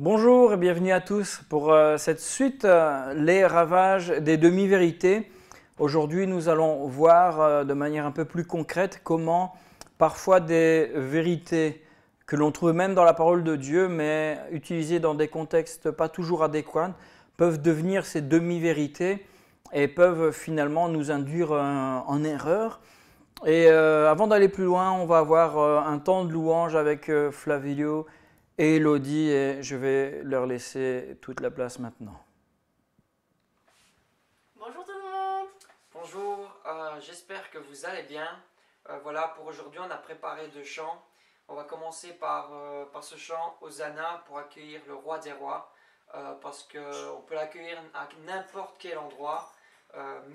Bonjour et bienvenue à tous pour cette suite, les ravages des demi-vérités. Aujourd'hui, nous allons voir de manière un peu plus concrète comment parfois des vérités que l'on trouve même dans la parole de Dieu, mais utilisées dans des contextes pas toujours adéquats, peuvent devenir ces demi-vérités et peuvent finalement nous induire en erreur. Et avant d'aller plus loin, on va avoir un temps de louange avec Flavio et Elodie, et je vais leur laisser toute la place maintenant. Bonjour tout le monde. Bonjour, j'espère que vous allez bien. Voilà, pour aujourd'hui, on a préparé deux chants. On va commencer par ce chant Hosanna pour accueillir le roi des rois, parce qu'on peut l'accueillir à n'importe quel endroit,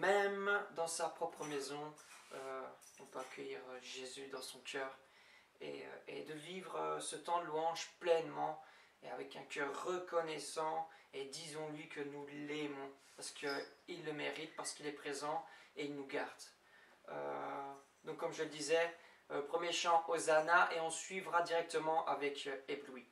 même dans sa propre maison. On peut accueillir Jésus dans son cœur et de vivre ce temps de louange pleinement et avec un cœur reconnaissant, et disons-lui que nous l'aimons parce qu'il le mérite, parce qu'il est présent et il nous garde. Donc comme je le disais, premier chant Hosanna, et on suivra directement avec Ébloui.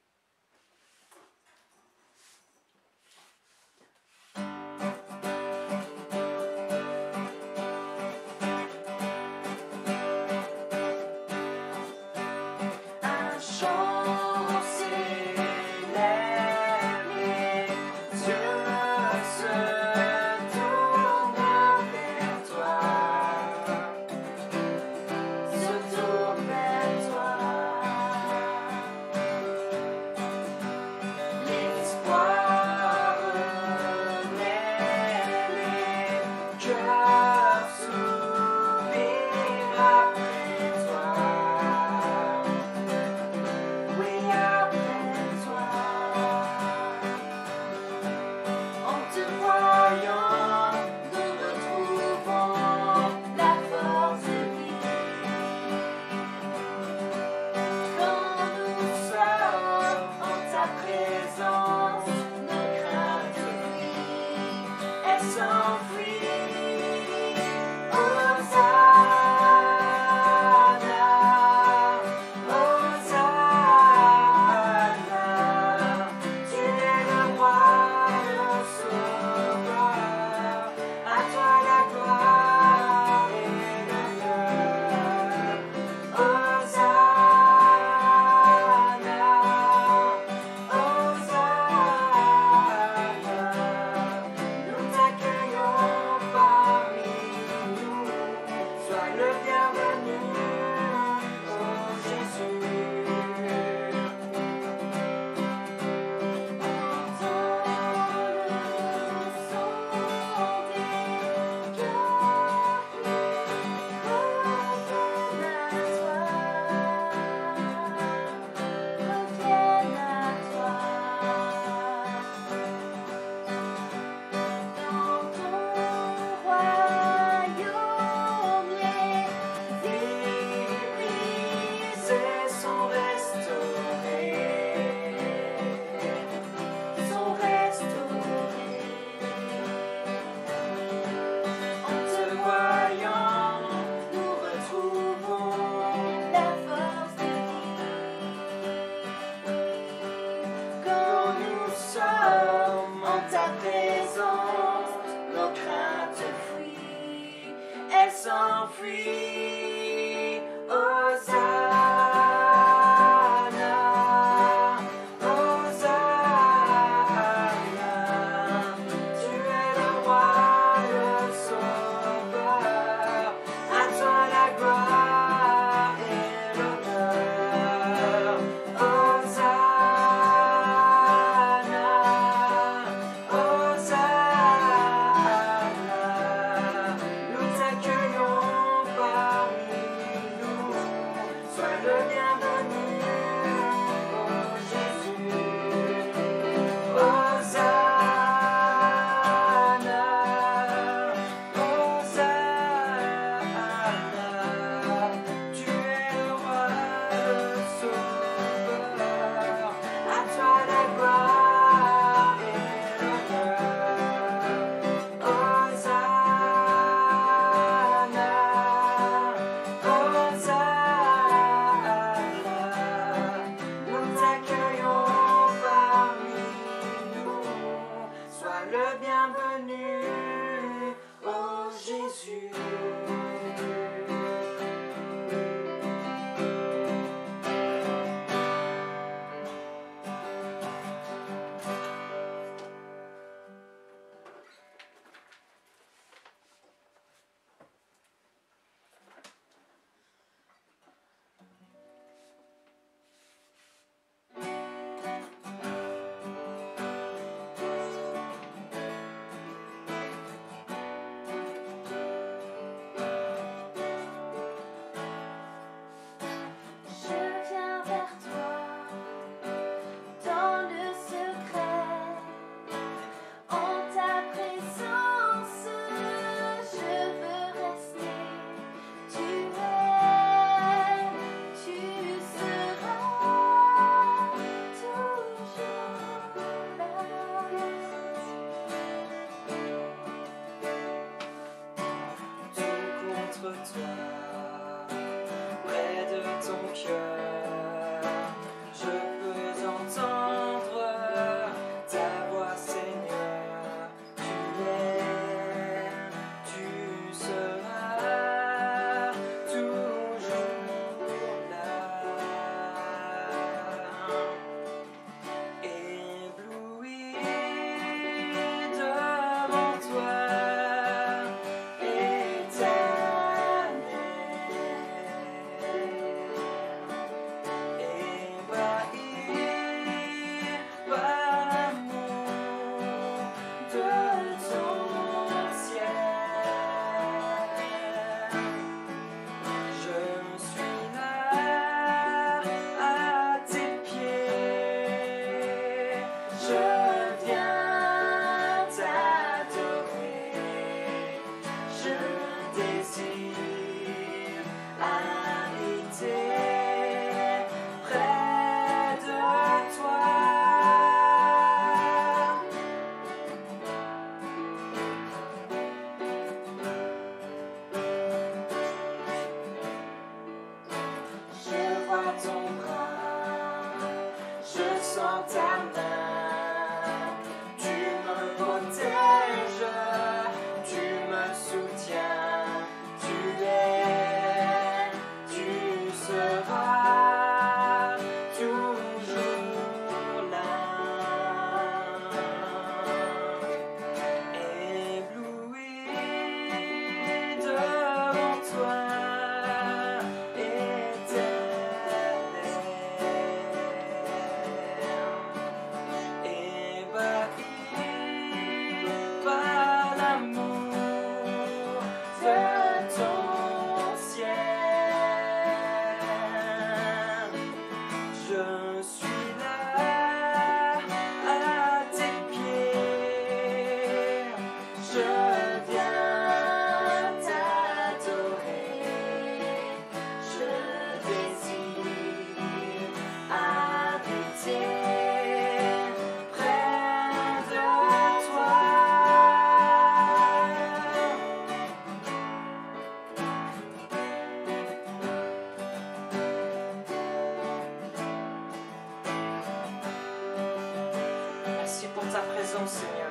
nom, Seigneur.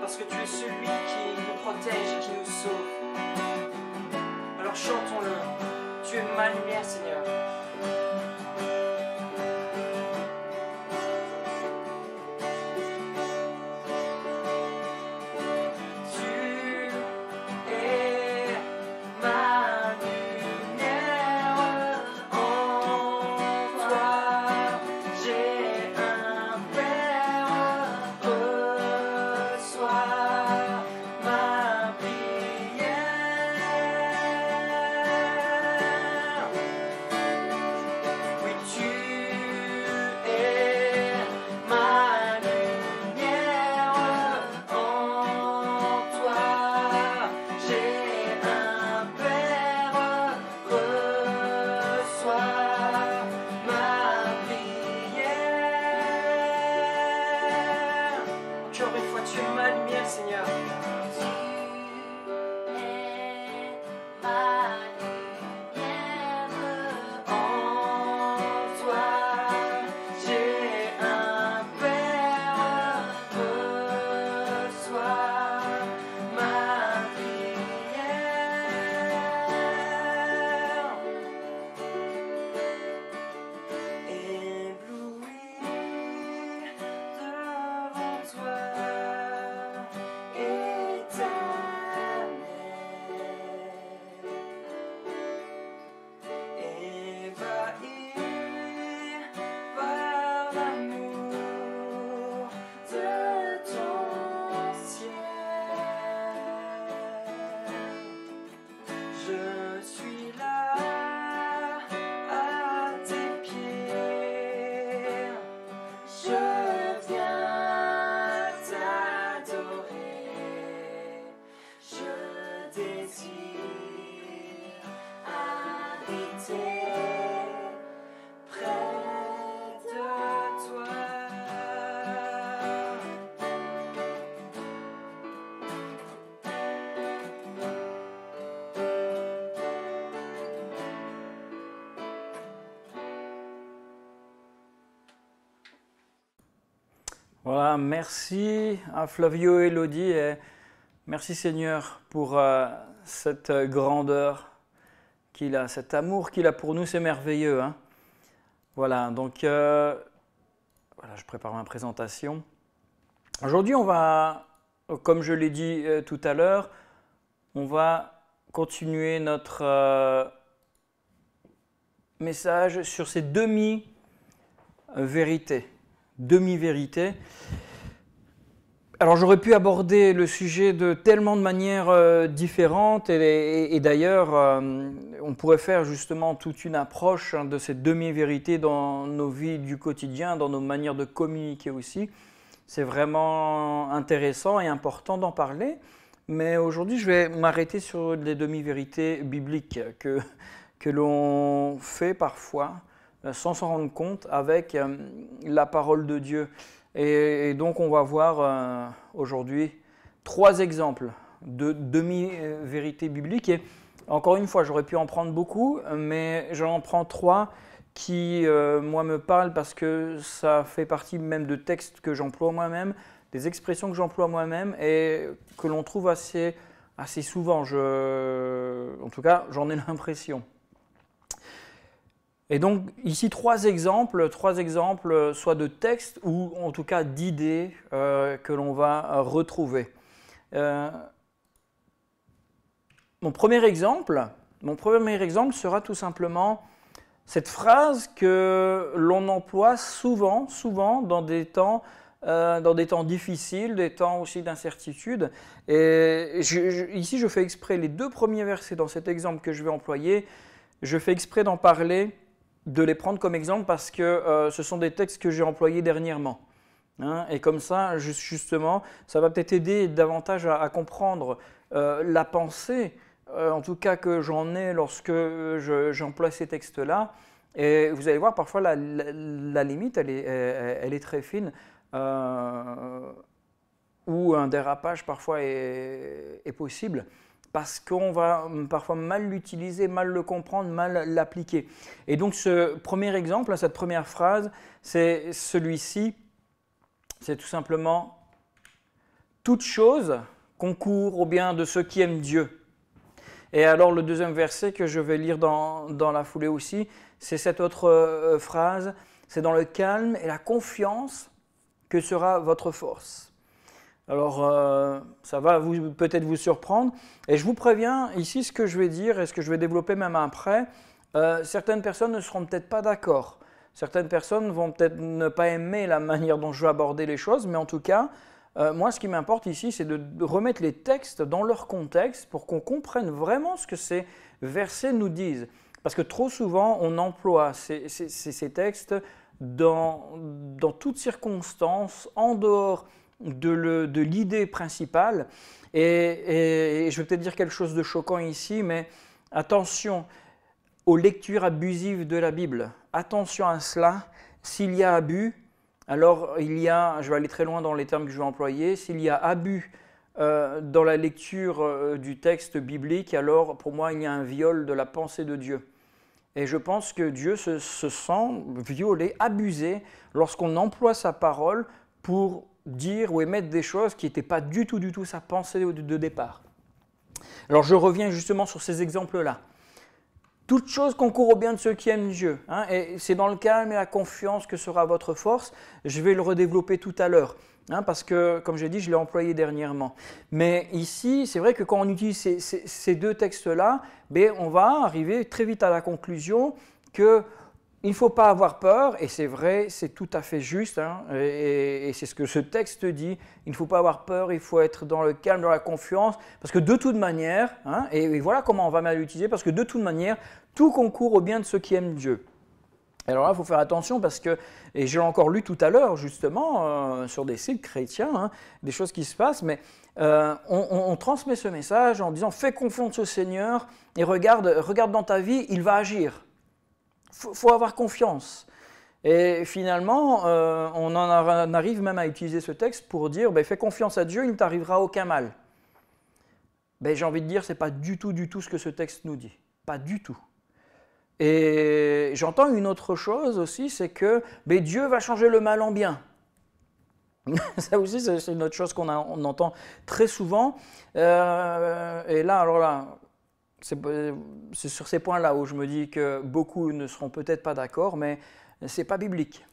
Parce que tu es celui qui nous protège et qui nous sauve. Alors chantons-le. Tu es ma lumière, Seigneur. Voilà, merci à Flavio et Elodie et merci Seigneur pour cette grandeur qu'il a, cet amour qu'il a pour nous, c'est merveilleux. Hein. Voilà, donc voilà, je prépare ma présentation. Aujourd'hui, on va, comme je l'ai dit tout à l'heure, on va continuer notre message sur ces demi-vérités. Demi-vérité. Alors j'aurais pu aborder le sujet de tellement de manières différentes et d'ailleurs on pourrait faire justement toute une approche de cette demi-vérité dans nos vies du quotidien, dans nos manières de communiquer aussi. C'est vraiment intéressant et important d'en parler, mais aujourd'hui je vais m'arrêter sur les demi-vérités bibliques que l'on fait parfois sans s'en rendre compte avec la parole de Dieu. Et donc on va voir aujourd'hui 3 exemples de demi-vérités bibliques. Et encore une fois, j'aurais pu en prendre beaucoup, mais j'en prends 3 qui, moi, me parlent parce que ça fait partie même de textes que j'emploie moi-même, des expressions que j'emploie moi-même et que l'on trouve assez souvent. En tout cas, j'en ai l'impression. Et donc ici 3 exemples, soit de textes ou en tout cas d'idées que l'on va retrouver. Mon premier exemple sera tout simplement cette phrase que l'on emploie souvent dans des temps difficiles, des temps aussi d'incertitude. Et ici je fais exprès les 2 premiers versets dans cet exemple que je vais employer, je fais exprès d'en parler, de les prendre comme exemple parce que ce sont des textes que j'ai employés dernièrement. Hein, et comme ça, justement, ça va peut-être aider davantage à comprendre la pensée, en tout cas que j'en ai lorsque j'emploie ces textes-là. Et vous allez voir, parfois, la limite, elle est très fine, ou un dérapage parfois est possible. Parce qu'on va parfois mal l'utiliser, mal le comprendre, mal l'appliquer. Et donc ce premier exemple, cette première phrase, c'est celui-ci. c'est tout simplement « toute chose concourt au bien de ceux qui aiment Dieu ». Et alors le deuxième verset que je vais lire dans la foulée aussi, c'est cette autre phrase, c'est dans le calme et la confiance que sera votre force. Alors ça va peut-être vous surprendre, et je vous préviens ici ce que je vais dire et ce que je vais développer même après, certaines personnes ne seront peut-être pas d'accord, certaines personnes vont peut-être ne pas aimer la manière dont je vais aborder les choses, mais en tout cas, moi, ce qui m'importe ici, c'est de remettre les textes dans leur contexte pour qu'on comprenne vraiment ce que ces versets nous disent. Parce que trop souvent, on emploie ces textes dans toutes circonstances, en dehors de l'idée principale. Et je vais peut-être dire quelque chose de choquant ici, mais attention aux lectures abusives de la Bible. Attention à cela. S'il y a abus, alors il y a, je vais aller très loin dans les termes que je vais employer, s'il y a abus dans la lecture du texte biblique, alors pour moi il y a un viol de la pensée de Dieu. Et je pense que Dieu se sent violé, abusé, lorsqu'on emploie sa parole pour dire ou émettre des choses qui n'étaient pas du tout sa pensée de départ. Alors je reviens justement sur ces exemples-là. Toute chose concourt au bien de ceux qui aiment Dieu. Hein, et c'est dans le calme et la confiance que sera votre force. Je vais le redévelopper tout à l'heure. Hein, parce que, comme j'ai dit, je l'ai employé dernièrement. Mais ici, c'est vrai que quand on utilise ces deux textes-là, on va arriver très vite à la conclusion qu'il ne faut pas avoir peur, et c'est vrai, c'est tout à fait juste, hein, et c'est ce que ce texte dit, il ne faut pas avoir peur, il faut être dans le calme, dans la confiance, parce que de toute manière, hein, et voilà comment on va mal l'utiliser, parce que de toute manière, tout concourt au bien de ceux qui aiment Dieu. Alors là, il faut faire attention parce que, et j'ai encore lu tout à l'heure justement sur des sites chrétiens, hein, des choses qui se passent, mais on transmet ce message en disant « fais confiance au Seigneur et regarde dans ta vie, il va agir ». Il faut avoir confiance. Et finalement, on en arrive même à utiliser ce texte pour dire « fais confiance à Dieu, il ne t'arrivera aucun mal ». J'ai envie de dire, ce n'est pas du tout ce que ce texte nous dit. Pas du tout. Et j'entends une autre chose aussi, c'est que Dieu va changer le mal en bien. Ça aussi, c'est une autre chose qu'on entend très souvent. Et là, alors là, c'est sur ces points-là où je me dis que beaucoup ne seront peut-être pas d'accord, mais ce n'est pas biblique.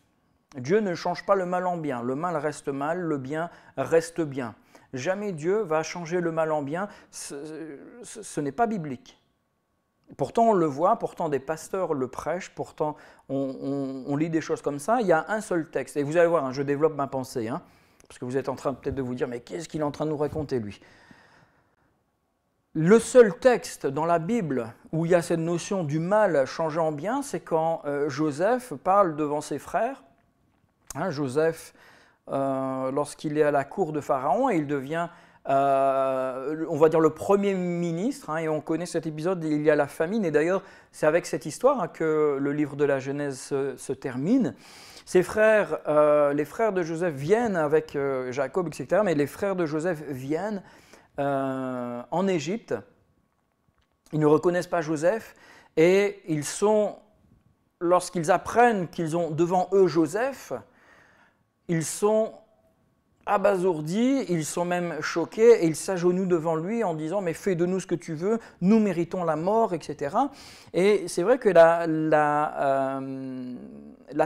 Dieu ne change pas le mal en bien. Le mal reste mal, le bien reste bien. Jamais Dieu va changer le mal en bien. Ce n'est pas biblique. Pourtant, on le voit, pourtant des pasteurs le prêchent, pourtant on lit des choses comme ça. Il y a un seul texte. Et vous allez voir, hein, je développe ma pensée, hein, parce que vous êtes en train peut-être de vous dire, mais qu'est-ce qu'il est en train de nous raconter, lui? Le seul texte dans la Bible où il y a cette notion du mal changé en bien, c'est quand Joseph parle devant ses frères. Hein, Joseph, lorsqu'il est à la cour de Pharaon, et il devient... on va dire le premier ministre, hein, et on connaît cet épisode, il y a la famine, et d'ailleurs c'est avec cette histoire hein, que le livre de la Genèse se termine. Ses frères, les frères de Joseph viennent avec Jacob, etc., mais les frères de Joseph viennent en Égypte, ils ne reconnaissent pas Joseph, et ils sont, lorsqu'ils apprennent qu'ils ont devant eux Joseph, ils sont abasourdis, ils sont même choqués et ils s'agenouillent devant lui en disant « mais fais de nous ce que tu veux, nous méritons la mort », etc. Et c'est vrai que la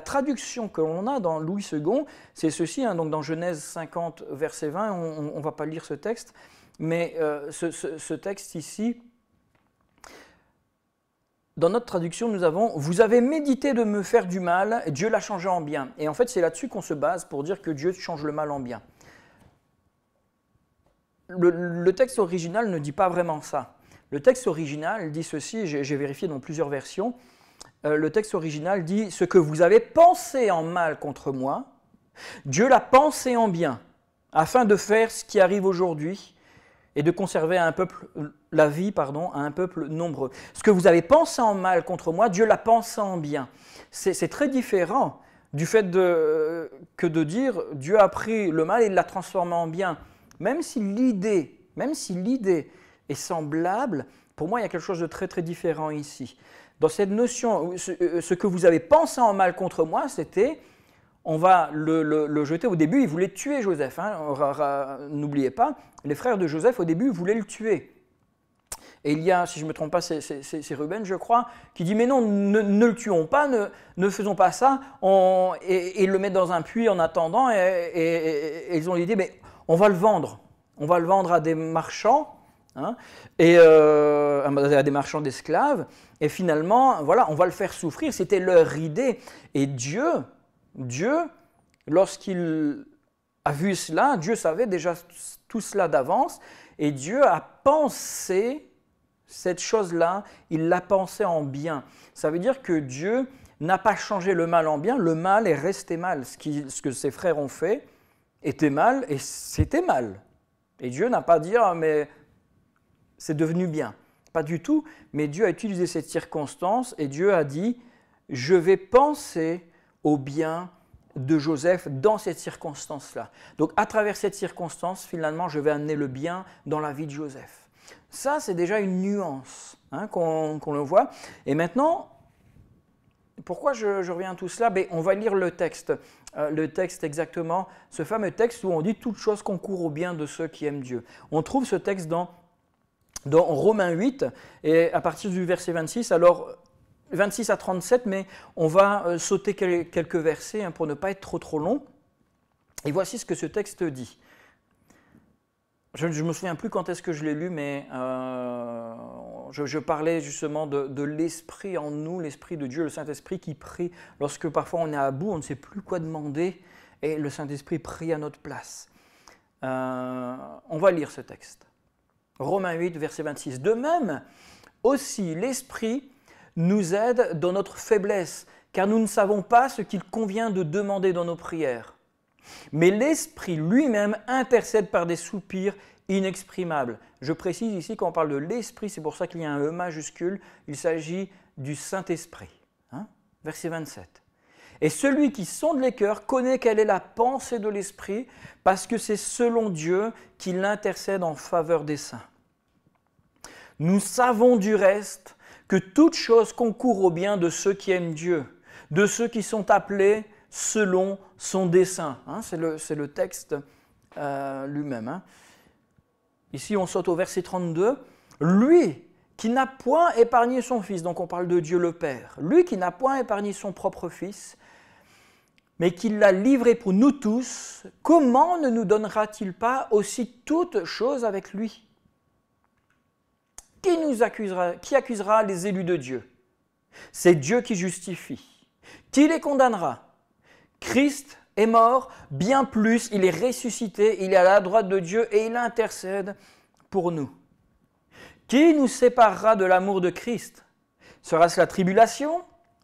traduction que l'on a dans Louis II, c'est ceci, hein, donc dans Genèse 50, verset 20, on ne va pas lire ce texte, mais ce texte ici, dans notre traduction, nous avons « Vous avez médité de me faire du mal, et Dieu l'a changé en bien ». Et en fait, c'est là-dessus qu'on se base pour dire que Dieu change le mal en bien. Le texte original ne dit pas vraiment ça. Le texte original dit ceci, j'ai vérifié dans plusieurs versions. Le texte original dit « Ce que vous avez pensé en mal contre moi, Dieu l'a pensé en bien, afin de faire ce qui arrive aujourd'hui, et de conserver la vie à un peuple nombreux. Ce que vous avez pensé en mal contre moi, Dieu l'a pensé en bien. » C'est très différent du fait que de dire « Dieu a pris le mal et l'a transformé en bien ». Même si l'idée est semblable, pour moi, il y a quelque chose de très très différent ici. Dans cette notion, ce que vous avez pensé en mal contre moi, c'était on va le jeter. Au début, ils voulaient tuer Joseph. Hein. N'oubliez pas, les frères de Joseph, au début, voulaient le tuer. Et il y a, si je ne me trompe pas, c'est Ruben, je crois, qui dit « Mais non, ne le tuons pas, ne faisons pas ça. » Et ils le mettent dans un puits en attendant. Et ils ont l'idée « Mais on va le vendre. On va le vendre à des marchands. Hein, à des marchands d'esclaves. Et finalement, voilà, on va le faire souffrir. » C'était leur idée. Et Dieu, lorsqu'il a vu cela, Dieu savait déjà tout cela d'avance. Et Dieu a pensé cette chose-là, il l'a pensée en bien. Ça veut dire que Dieu n'a pas changé le mal en bien, le mal est resté mal. Ce que ses frères ont fait était mal et c'était mal. Et Dieu n'a pas dit « Ah, mais c'est devenu bien ». Pas du tout, mais Dieu a utilisé cette circonstance et Dieu a dit « Je vais penser au bien de Joseph dans cette circonstance-là ». Donc à travers cette circonstance, finalement, je vais amener le bien dans la vie de Joseph. Ça, c'est déjà une nuance hein, qu'on le voit. Et maintenant, pourquoi je reviens à tout cela? On va lire le texte exactement, ce fameux texte où on dit « Toutes choses concourent au bien de ceux qui aiment Dieu ». On trouve ce texte dans Romains 8, et à partir du verset 26, alors 26 à 37, mais on va sauter quelques versets hein, pour ne pas être trop long. Et voici ce que ce texte dit. Je ne me souviens plus quand est-ce que je l'ai lu, mais je parlais justement de l'Esprit en nous, l'Esprit de Dieu, le Saint-Esprit qui prie. Lorsque parfois on est à bout, on ne sait plus quoi demander, et le Saint-Esprit prie à notre place. On va lire ce texte. Romains 8, verset 26. « De même, aussi l'Esprit nous aide dans notre faiblesse, car nous ne savons pas ce qu'il convient de demander dans nos prières. Mais l'Esprit lui-même intercède par des soupirs inexprimables. » Je précise ici quand on parle de l'Esprit, c'est pour ça qu'il y a un E majuscule, il s'agit du Saint-Esprit. Hein? Verset 27. « Et celui qui sonde les cœurs connaît quelle est la pensée de l'Esprit, parce que c'est selon Dieu qu'il intercède en faveur des saints. Nous savons du reste que toute chose concourt au bien de ceux qui aiment Dieu, de ceux qui sont appelés selon son dessein. Hein, c'est le texte lui-même. Hein. Ici, on saute au verset 32. « Lui qui n'a point épargné son Fils », donc on parle de Dieu le Père, « lui qui n'a point épargné son propre Fils, mais qui l'a livré pour nous tous, comment ne nous donnera-t-il pas aussi toutes choses avec lui ? Qui accusera les élus de Dieu ? C'est Dieu qui justifie. Qui les condamnera ? Christ est mort, bien plus, il est ressuscité, il est à la droite de Dieu et il intercède pour nous. Qui nous séparera de l'amour de Christ ? Sera-ce la tribulation,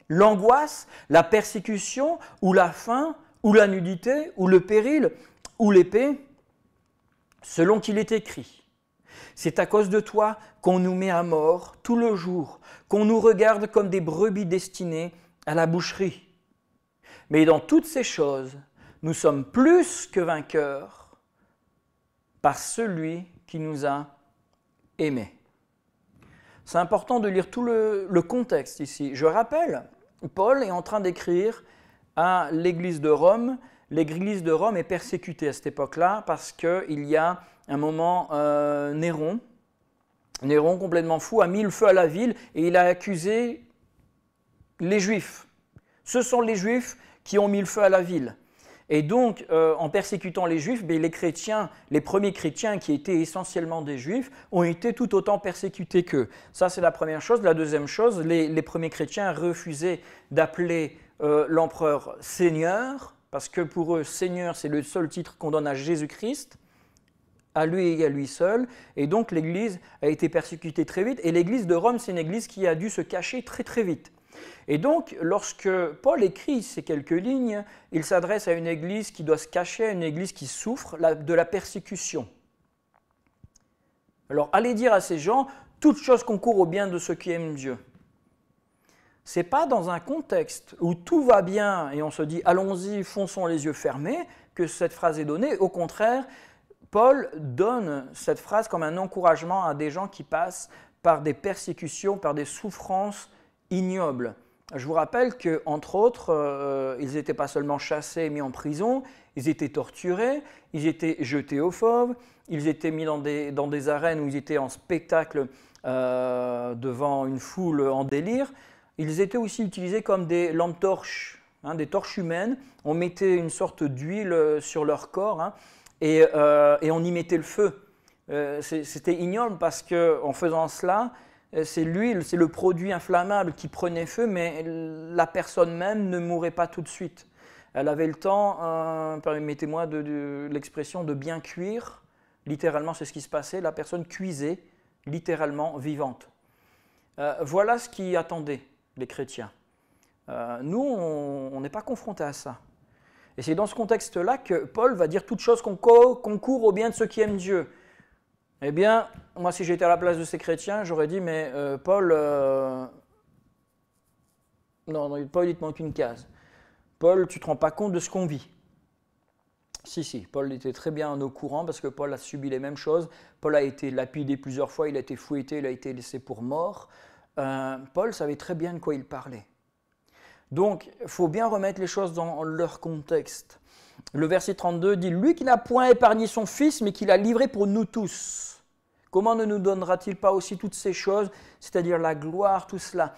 l'angoisse, la persécution, ou la faim, ou la nudité, ou le péril, ou l'épée ? Selon qu'il est écrit, c'est à cause de toi qu'on nous met à mort tout le jour, qu'on nous regarde comme des brebis destinées à la boucherie. Mais dans toutes ces choses, nous sommes plus que vainqueurs par celui qui nous a aimés. » C'est important de lire tout le contexte ici. Je rappelle, Paul est en train d'écrire à l'église de Rome. L'église de Rome est persécutée à cette époque-là parce qu'il y a un moment Néron complètement fou, a mis le feu à la ville et il a accusé les Juifs. Ce sont les Juifs qui ont mis le feu à la ville. Et donc, en persécutant les Juifs, les chrétiens, les premiers chrétiens qui étaient essentiellement des Juifs, ont été tout autant persécutés qu'eux. Ça, c'est la première chose. La deuxième chose, les premiers chrétiens refusaient d'appeler l'empereur Seigneur, parce que pour eux, Seigneur, c'est le seul titre qu'on donne à Jésus-Christ, à lui et à lui seul. Et donc, l'Église a été persécutée très vite. Et l'Église de Rome, c'est une Église qui a dû se cacher très très vite. Et donc, lorsque Paul écrit ces quelques lignes, il s'adresse à une église qui doit se cacher, à une église qui souffre de la persécution. Alors, allez dire à ces gens, toute chose concourt au bien de ceux qui aiment Dieu. Ce n'est pas dans un contexte où tout va bien et on se dit, allons-y, fonçons les yeux fermés, que cette phrase est donnée. Au contraire, Paul donne cette phrase comme un encouragement à des gens qui passent par des persécutions, par des souffrances ignobles. Je vous rappelle qu'entre autres, ils n'étaient pas seulement chassés et mis en prison, ils étaient torturés, ils étaient jetés aux fauves, ils étaient mis dans des arènes où ils étaient en spectacle devant une foule en délire. Ils étaient aussi utilisés comme des lampes torches, des torches humaines. On mettait une sorte d'huile sur leur corps et on y mettait le feu. C'était ignoble parce qu'en faisant cela, c'est l'huile, c'est le produit inflammable qui prenait feu, mais la personne même ne mourait pas tout de suite. Elle avait le temps, permettez-moi de l'expression, de bien cuire. Littéralement, c'est ce qui se passait. La personne cuisait, littéralement vivante. Voilà ce qui attendait les chrétiens. Nous, on n'est pas confrontés à ça. Et c'est dans ce contexte-là que Paul va dire « Toute chose concourt au bien de ceux qui aiment Dieu ». Eh bien, moi, si j'étais à la place de ces chrétiens, j'aurais dit, mais Paul, non, Paul, il te manque une case. Paul, tu ne te rends pas compte de ce qu'on vit. Si, Paul était très bien au courant parce que Paul a subi les mêmes choses. Paul a été lapidé plusieurs fois, il a été fouetté, il a été laissé pour mort. Paul savait très bien de quoi il parlait. Donc, il faut bien remettre les choses dans leur contexte. Le verset 32 dit « Lui qui n'a point épargné son Fils, mais qui l'a livré pour nous tous. » Comment ne nous donnera-t-il pas aussi toutes ces choses, c'est-à-dire la gloire, tout cela?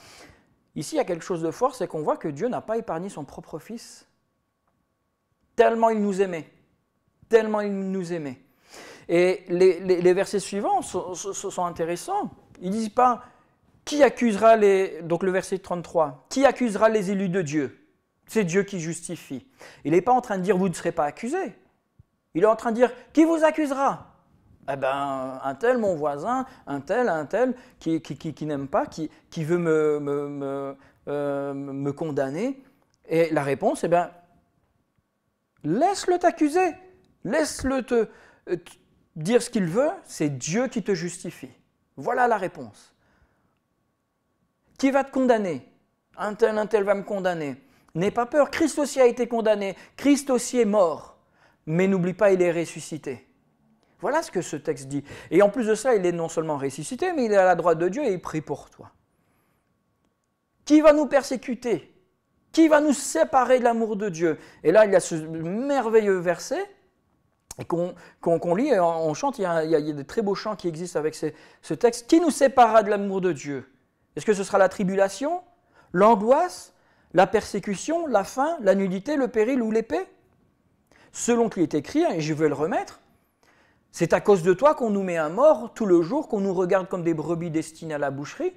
Ici, il y a quelque chose de fort, c'est qu'on voit que Dieu n'a pas épargné son propre Fils. Tellement il nous aimait. Tellement il nous aimait. Et les versets suivants sont intéressants. Ils ne disent pas « Qui accusera les… » Donc le verset 33. « Qui accusera les élus de Dieu ?» C'est Dieu qui justifie. Il n'est pas en train de dire « Vous ne serez pas accusés ». Il est en train de dire « Qui vous accusera ?» Eh bien, un tel, mon voisin, un tel, qui n'aime pas, qui veut me condamner. Et la réponse, eh bien, laisse-le t'accuser, laisse-le te dire ce qu'il veut, c'est Dieu qui te justifie. Voilà la réponse. Qui va te condamner? Un tel va me condamner. N'aie pas peur, Christ aussi a été condamné, Christ aussi est mort, mais n'oublie pas, il est ressuscité. Voilà ce que ce texte dit. Et en plus de ça, il est non seulement ressuscité, mais il est à la droite de Dieu et il prie pour toi. Qui va nous persécuter? Qui va nous séparer de l'amour de Dieu? Et là, il y a ce merveilleux verset qu'on lit et on chante. Il y a des très beaux chants qui existent avec ce texte. Qui nous séparera de l'amour de Dieu? Est-ce que ce sera la tribulation, l'angoisse, la persécution, la faim, la nudité, le péril ou l'épée? Selon qu'il est écrit, et je vais le remettre, c'est à cause de toi qu'on nous met à mort tout le jour, qu'on nous regarde comme des brebis destinées à la boucherie.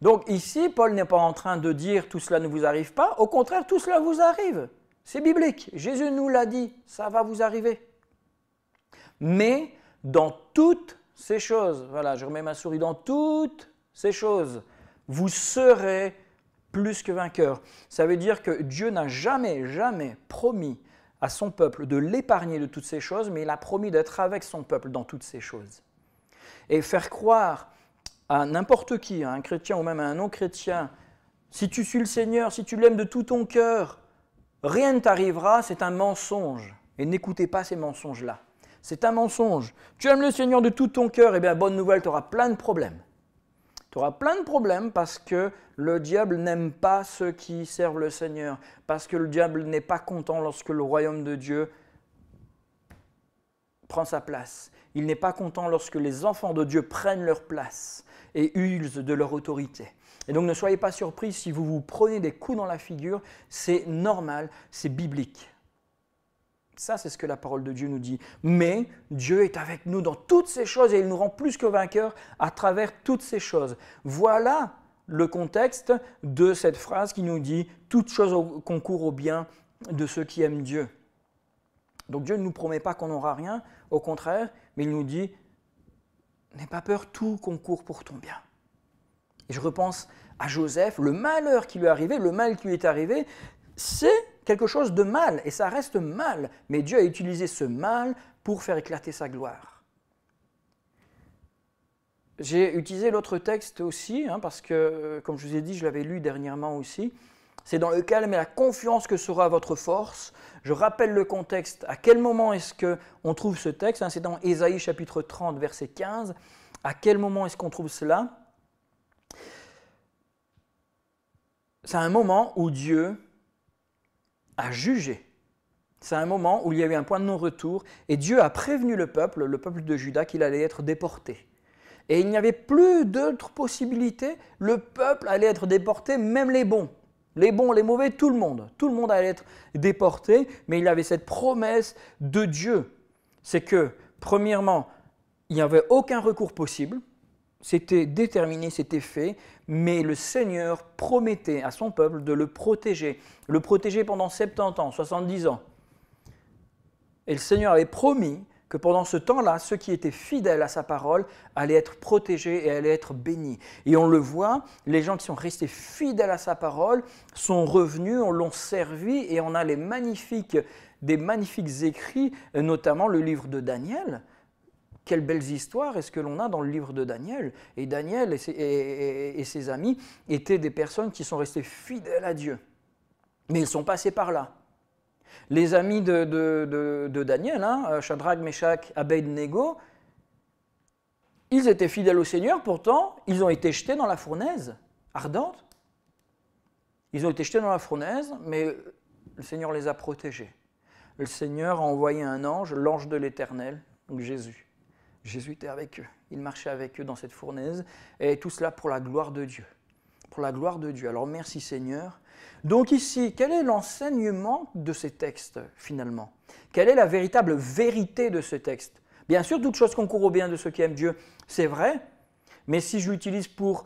Donc ici, Paul n'est pas en train de dire « tout cela ne vous arrive pas », au contraire, tout cela vous arrive. C'est biblique, Jésus nous l'a dit, ça va vous arriver. Mais dans toutes ces choses, voilà, je remets ma souris, dans toutes ces choses, vous serez plus que vainqueurs. Ça veut dire que Dieu n'a jamais promis à son peuple de l'épargner de toutes ces choses, mais il a promis d'être avec son peuple dans toutes ces choses. Et faire croire à n'importe qui, à un chrétien ou même à un non-chrétien, si tu suis le Seigneur, si tu l'aimes de tout ton cœur, rien ne t'arrivera, c'est un mensonge. Et n'écoutez pas ces mensonges-là. C'est un mensonge. Tu aimes le Seigneur de tout ton cœur, eh bien, bonne nouvelle, tu auras plein de problèmes. Tu auras plein de problèmes parce que le diable n'aime pas ceux qui servent le Seigneur, parce que le diable n'est pas content lorsque le royaume de Dieu prend sa place. Il n'est pas content lorsque les enfants de Dieu prennent leur place et usent de leur autorité. Et donc ne soyez pas surpris si vous vous prenez des coups dans la figure, c'est normal, c'est biblique. Ça, c'est ce que la parole de Dieu nous dit. Mais Dieu est avec nous dans toutes ces choses et il nous rend plus que vainqueurs à travers toutes ces choses. Voilà le contexte de cette phrase qui nous dit « Toutes choses concourent au bien de ceux qui aiment Dieu ». Donc Dieu ne nous promet pas qu'on n'aura rien, au contraire, mais il nous dit « N'aie pas peur, tout concourt pour ton bien ». Et je repense à Joseph, le malheur qui lui est arrivé, le mal qui lui est arrivé, c'est quelque chose de mal, et ça reste mal, mais Dieu a utilisé ce mal pour faire éclater sa gloire. J'ai utilisé l'autre texte aussi, parce que, comme je vous ai dit, je l'avais lu dernièrement aussi, c'est dans le calme et la confiance que sera votre force. Je rappelle le contexte, à quel moment est-ce qu'on trouve ce texte, c'est dans Ésaïe chapitre 30, verset 15, à quel moment est-ce qu'on trouve cela? c'est un moment où Dieu a jugé. C'est un moment où il y a eu un point de non-retour et Dieu a prévenu le peuple de Juda, qu'il allait être déporté. Et il n'y avait plus d'autres possibilités. Le peuple allait être déporté, même les bons. Les bons, les mauvais, tout le monde allait être déporté, mais il y avait cette promesse de Dieu. C'est que, premièrement, il n'y avait aucun recours possible, c'était déterminé, c'était fait, mais le Seigneur promettait à son peuple de le protéger pendant 70 ans, 70 ans. Et le Seigneur avait promis que pendant ce temps-là, ceux qui étaient fidèles à sa parole allaient être protégés et allaient être bénis. Et on le voit, les gens qui sont restés fidèles à sa parole sont revenus, on l'ont servi et on a des magnifiques écrits, notamment le livre de Daniel. Quelles belles histoires est-ce que l'on a dans le livre de Daniel. Et Daniel et ses amis étaient des personnes qui sont restées fidèles à Dieu. Mais ils sont passés par là. Les amis de Daniel, Shadrach, Meshach, Abed-Nego, ils étaient fidèles au Seigneur, pourtant ils ont été jetés dans la fournaise ardente. Ils ont été jetés dans la fournaise, mais le Seigneur les a protégés. Le Seigneur a envoyé un ange, l'ange de l'Éternel, donc Jésus. Jésus était avec eux, il marchait avec eux dans cette fournaise, et tout cela pour la gloire de Dieu. Pour la gloire de Dieu. Alors merci Seigneur. Donc ici, quel est l'enseignement de ces textes finalement? Quelle est la véritable vérité de ce texte? Bien sûr, toute chose concourt au bien de ceux qui aiment Dieu, c'est vrai, mais si je l'utilise pour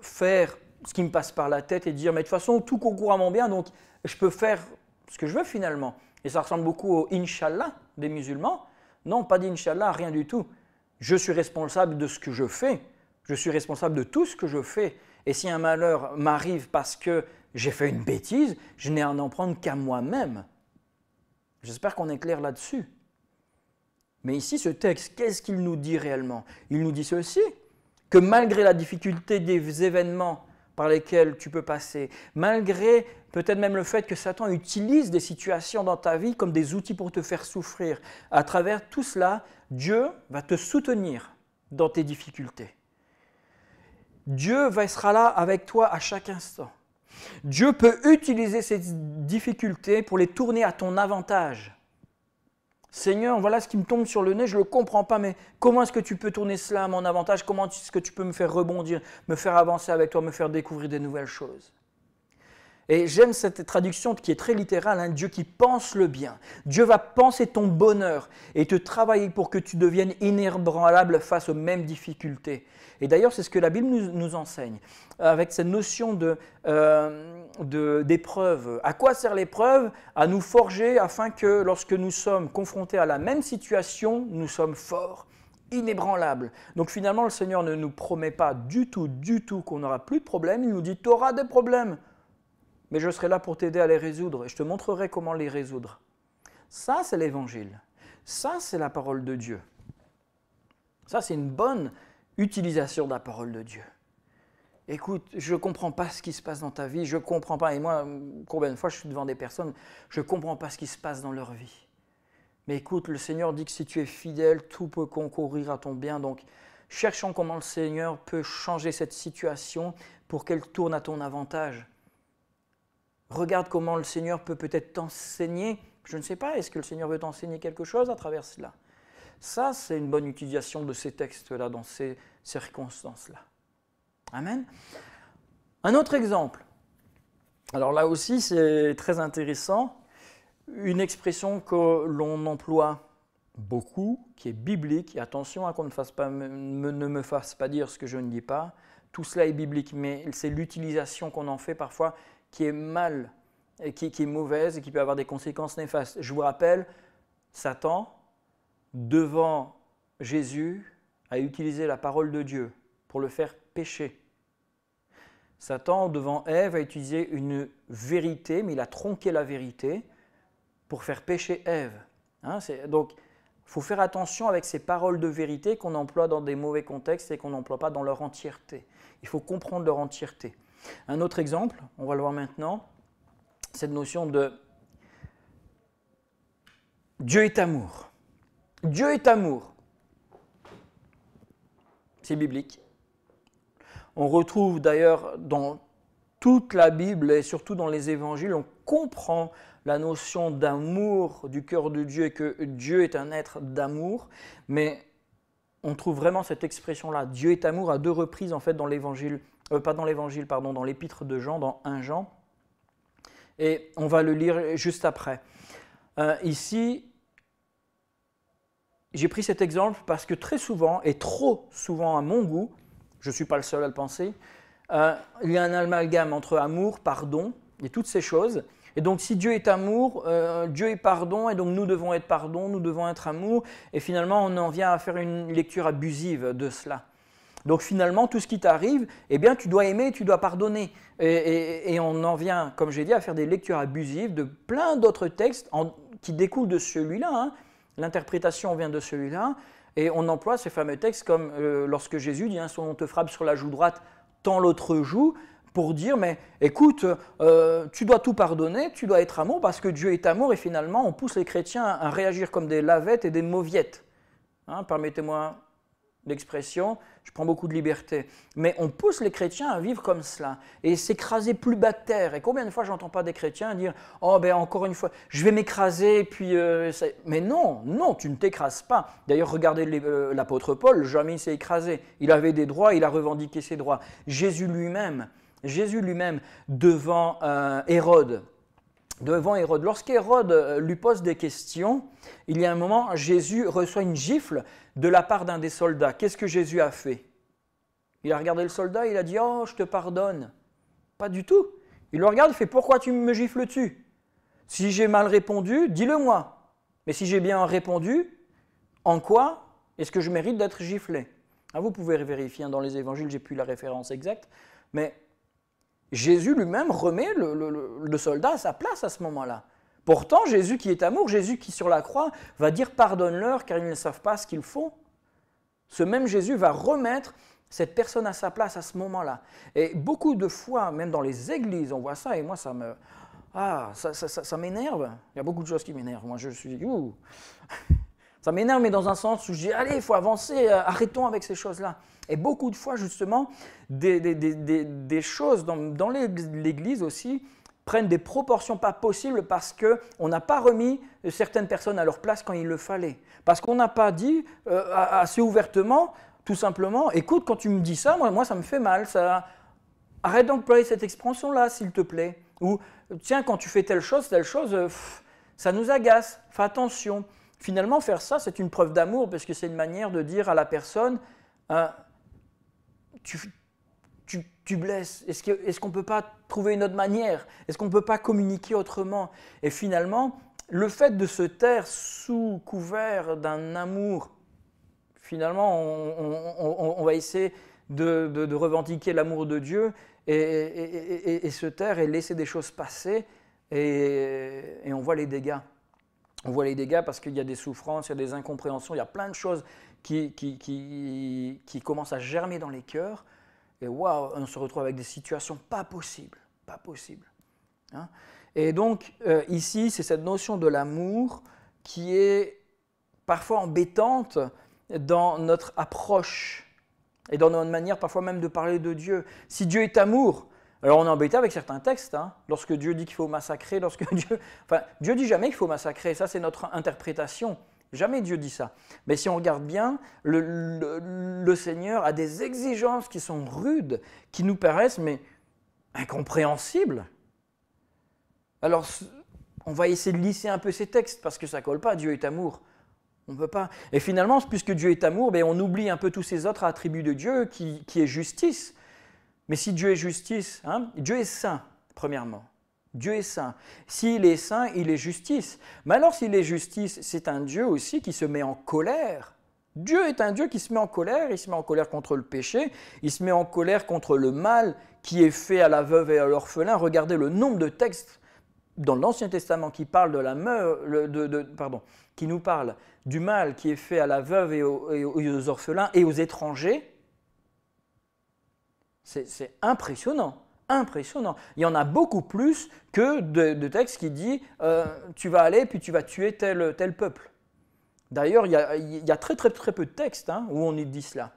faire ce qui me passe par la tête et dire mais de toute façon tout concourt à mon bien, donc je peux faire ce que je veux finalement. Et ça ressemble beaucoup au Inch'Allah des musulmans. Non, pas d'Inch'Allah, rien du tout. Je suis responsable de ce que je fais. Je suis responsable de tout ce que je fais. Et si un malheur m'arrive parce que j'ai fait une bêtise, je n'ai à en prendre qu'à moi-même. J'espère qu'on est clair là-dessus. Mais ici, ce texte, qu'est-ce qu'il nous dit réellement? Il nous dit ceci, que malgré la difficulté des événements par lesquels tu peux passer, malgré peut-être même le fait que Satan utilise des situations dans ta vie comme des outils pour te faire souffrir, à travers tout cela, Dieu va te soutenir dans tes difficultés. Dieu sera là avec toi à chaque instant. Dieu peut utiliser ces difficultés pour les tourner à ton avantage. Seigneur, voilà ce qui me tombe sur le nez, je ne le comprends pas, mais comment est-ce que tu peux tourner cela à mon avantage? Comment est-ce que tu peux me faire rebondir, me faire avancer avec toi, me faire découvrir des nouvelles choses? Et j'aime cette traduction qui est très littérale, Dieu qui pense le bien. Dieu va penser ton bonheur et te travailler pour que tu deviennes inébranlable face aux mêmes difficultés. Et d'ailleurs, c'est ce que la Bible nous enseigne, avec cette notion d'épreuve. À quoi sert l'épreuve? À nous forger afin que lorsque nous sommes confrontés à la même situation, nous sommes forts, inébranlables. Donc finalement, le Seigneur ne nous promet pas du tout qu'on n'aura plus de problèmes. Il nous dit, tu auras des problèmes, mais je serai là pour t'aider à les résoudre et je te montrerai comment les résoudre. Ça, c'est l'Évangile. Ça, c'est la parole de Dieu. Ça, c'est une bonne utilisation de la parole de Dieu. Écoute, je ne comprends pas ce qui se passe dans ta vie, je ne comprends pas. Et moi, combien de fois je suis devant des personnes, je ne comprends pas ce qui se passe dans leur vie. Mais écoute, le Seigneur dit que si tu es fidèle, tout peut concourir à ton bien. Donc, cherchons comment le Seigneur peut changer cette situation pour qu'elle tourne à ton avantage. Regarde comment le Seigneur peut peut-être t'enseigner. Je ne sais pas, est-ce que le Seigneur veut t'enseigner quelque chose à travers cela? Ça, c'est une bonne utilisation de ces textes-là, dans ces circonstances-là. Amen. Un autre exemple. Alors là aussi, c'est très intéressant. Une expression que l'on emploie beaucoup, qui est biblique. Et attention qu'on ne me fasse pas dire ce que je ne dis pas. Tout cela est biblique, mais c'est l'utilisation qu'on en fait parfois qui est mal, et qui est mauvaise et qui peut avoir des conséquences néfastes. Je vous rappelle, Satan, devant Jésus, a utilisé la parole de Dieu pour le faire pécher. Satan, devant Ève, a utilisé une vérité, mais il a tronqué la vérité pour faire pécher Ève. Donc, il faut faire attention avec ces paroles de vérité qu'on emploie dans des mauvais contextes et qu'on n'emploie pas dans leur entièreté. Il faut comprendre leur entièreté. Un autre exemple, on va le voir maintenant, cette notion de Dieu est amour. Dieu est amour. C'est biblique. On retrouve d'ailleurs dans toute la Bible et surtout dans les évangiles, on comprend la notion d'amour du cœur de Dieu et que Dieu est un être d'amour, mais on trouve vraiment cette expression-là, Dieu est amour, à 2 reprises en fait dans l'évangile, pas dans l'évangile, pardon, dans l'épître de Jean, dans 1 Jean, et on va le lire juste après. Ici, j'ai pris cet exemple parce que très souvent, et trop souvent à mon goût, je ne suis pas le seul à le penser, il y a un amalgame entre amour, pardon, et toutes ces choses. Et donc si Dieu est amour, Dieu est pardon, et donc nous devons être pardon, nous devons être amour, et finalement on en vient à faire une lecture abusive de cela. Donc finalement tout ce qui t'arrive, eh bien tu dois aimer, tu dois pardonner. Et on en vient, comme j'ai dit, à faire des lectures abusives de plein d'autres textes qui découlent de celui-là. Hein. L'interprétation vient de celui-là, et on emploie ces fameux textes comme lorsque Jésus dit, hein, « on te frappe sur la joue droite, tends l'autre joue », pour dire, mais écoute, tu dois tout pardonner, tu dois être amour parce que Dieu est amour, et finalement on pousse les chrétiens à réagir comme des lavettes et des mauviettes. Hein, permettez-moi l'expression, je prends beaucoup de liberté, mais on pousse les chrétiens à vivre comme cela et s'écraser plus bas de terre. Et combien de fois j'entends pas des chrétiens dire « Oh ben encore une fois, je vais m'écraser, puis… Mais non, non, tu ne t'écrases pas. D'ailleurs, regardez l'apôtre Paul, jamais il s'est écrasé. Il avait des droits, il a revendiqué ses droits. Jésus lui-même, devant Hérode, lorsqu'Hérode lui pose des questions, il y a un moment, Jésus reçoit une gifle de la part d'un des soldats. Qu'est-ce que Jésus a fait? Il a regardé le soldat, il a dit « Oh, je te pardonne ». Pas du tout. Il le regarde, il fait « Pourquoi tu me gifles-tu? Si j'ai mal répondu, dis-le-moi. Mais si j'ai bien répondu, en quoi est-ce que je mérite d'être giflé ?» Ah, vous pouvez vérifier, hein, dans les évangiles, j'ai plus la référence exacte, mais Jésus lui-même remet le soldat à sa place à ce moment-là. Pourtant, Jésus qui est amour, Jésus qui sur la croix va dire « Pardonne-leur car ils ne savent pas ce qu'ils font ». Ce même Jésus va remettre cette personne à sa place à ce moment-là. Et beaucoup de fois, même dans les églises, on voit ça, et moi ça m'énerve. Il y a beaucoup de choses qui m'énervent. Moi je suis… Ouh. Ça m'énerve, mais dans un sens où je dis, allez, il faut avancer, arrêtons avec ces choses-là. Et beaucoup de fois, justement, des choses dans l'Église aussi prennent des proportions pas possibles parce qu'on n'a pas remis certaines personnes à leur place quand il le fallait. Parce qu'on n'a pas dit assez ouvertement, tout simplement, écoute, quand tu me dis ça, moi ça me fait mal, ça… arrête d'employer cette expression-là, s'il te plaît. Ou, tiens, quand tu fais telle chose, ça nous agace, fais attention. Finalement, faire ça, c'est une preuve d'amour parce que c'est une manière de dire à la personne tu blesses. Est-ce qu'on ne peut pas trouver une autre manière? Est-ce qu'on ne peut pas communiquer autrement? Et finalement, le fait de se taire sous couvert d'un amour, finalement, on va essayer de revendiquer l'amour de Dieu et se taire et laisser des choses passer et on voit les dégâts. On voit les dégâts parce qu'il y a des souffrances, il y a des incompréhensions, il y a plein de choses qui commencent à germer dans les cœurs. Et waouh, on se retrouve avec des situations pas possibles. Hein? Et donc, ici, c'est cette notion de l'amour qui est parfois embêtante dans notre approche et dans notre manière parfois même de parler de Dieu. Si Dieu est amour, alors on est embêté avec certains textes, hein, lorsque Dieu dit qu'il faut massacrer, Dieu dit jamais qu'il faut massacrer, ça c'est notre interprétation, jamais Dieu dit ça. Mais si on regarde bien, le Seigneur a des exigences qui sont rudes, qui nous paraissent mais incompréhensibles. Alors on va essayer de lisser un peu ces textes parce que ça ne colle pas, Dieu est amour. On ne peut pas. Et finalement, puisque Dieu est amour, on oublie un peu tous ces autres attributs de Dieu qui est justice. Mais si Dieu est justice, hein, Dieu est saint, premièrement. Dieu est saint. S'il est saint, il est justice. Mais alors s'il est justice, c'est un Dieu aussi qui se met en colère. Dieu est un Dieu qui se met en colère, il se met en colère contre le péché, il se met en colère contre le mal qui est fait à la veuve et à l'orphelin. Regardez le nombre de textes dans l'Ancien Testament qui parlent qui nous parlent du mal qui est fait à la veuve et aux orphelins et aux étrangers. C'est impressionnant, impressionnant. Il y en a beaucoup plus que de textes qui disent tu vas aller puis tu vas tuer tel peuple. D'ailleurs, il y a très peu de textes où on dit cela.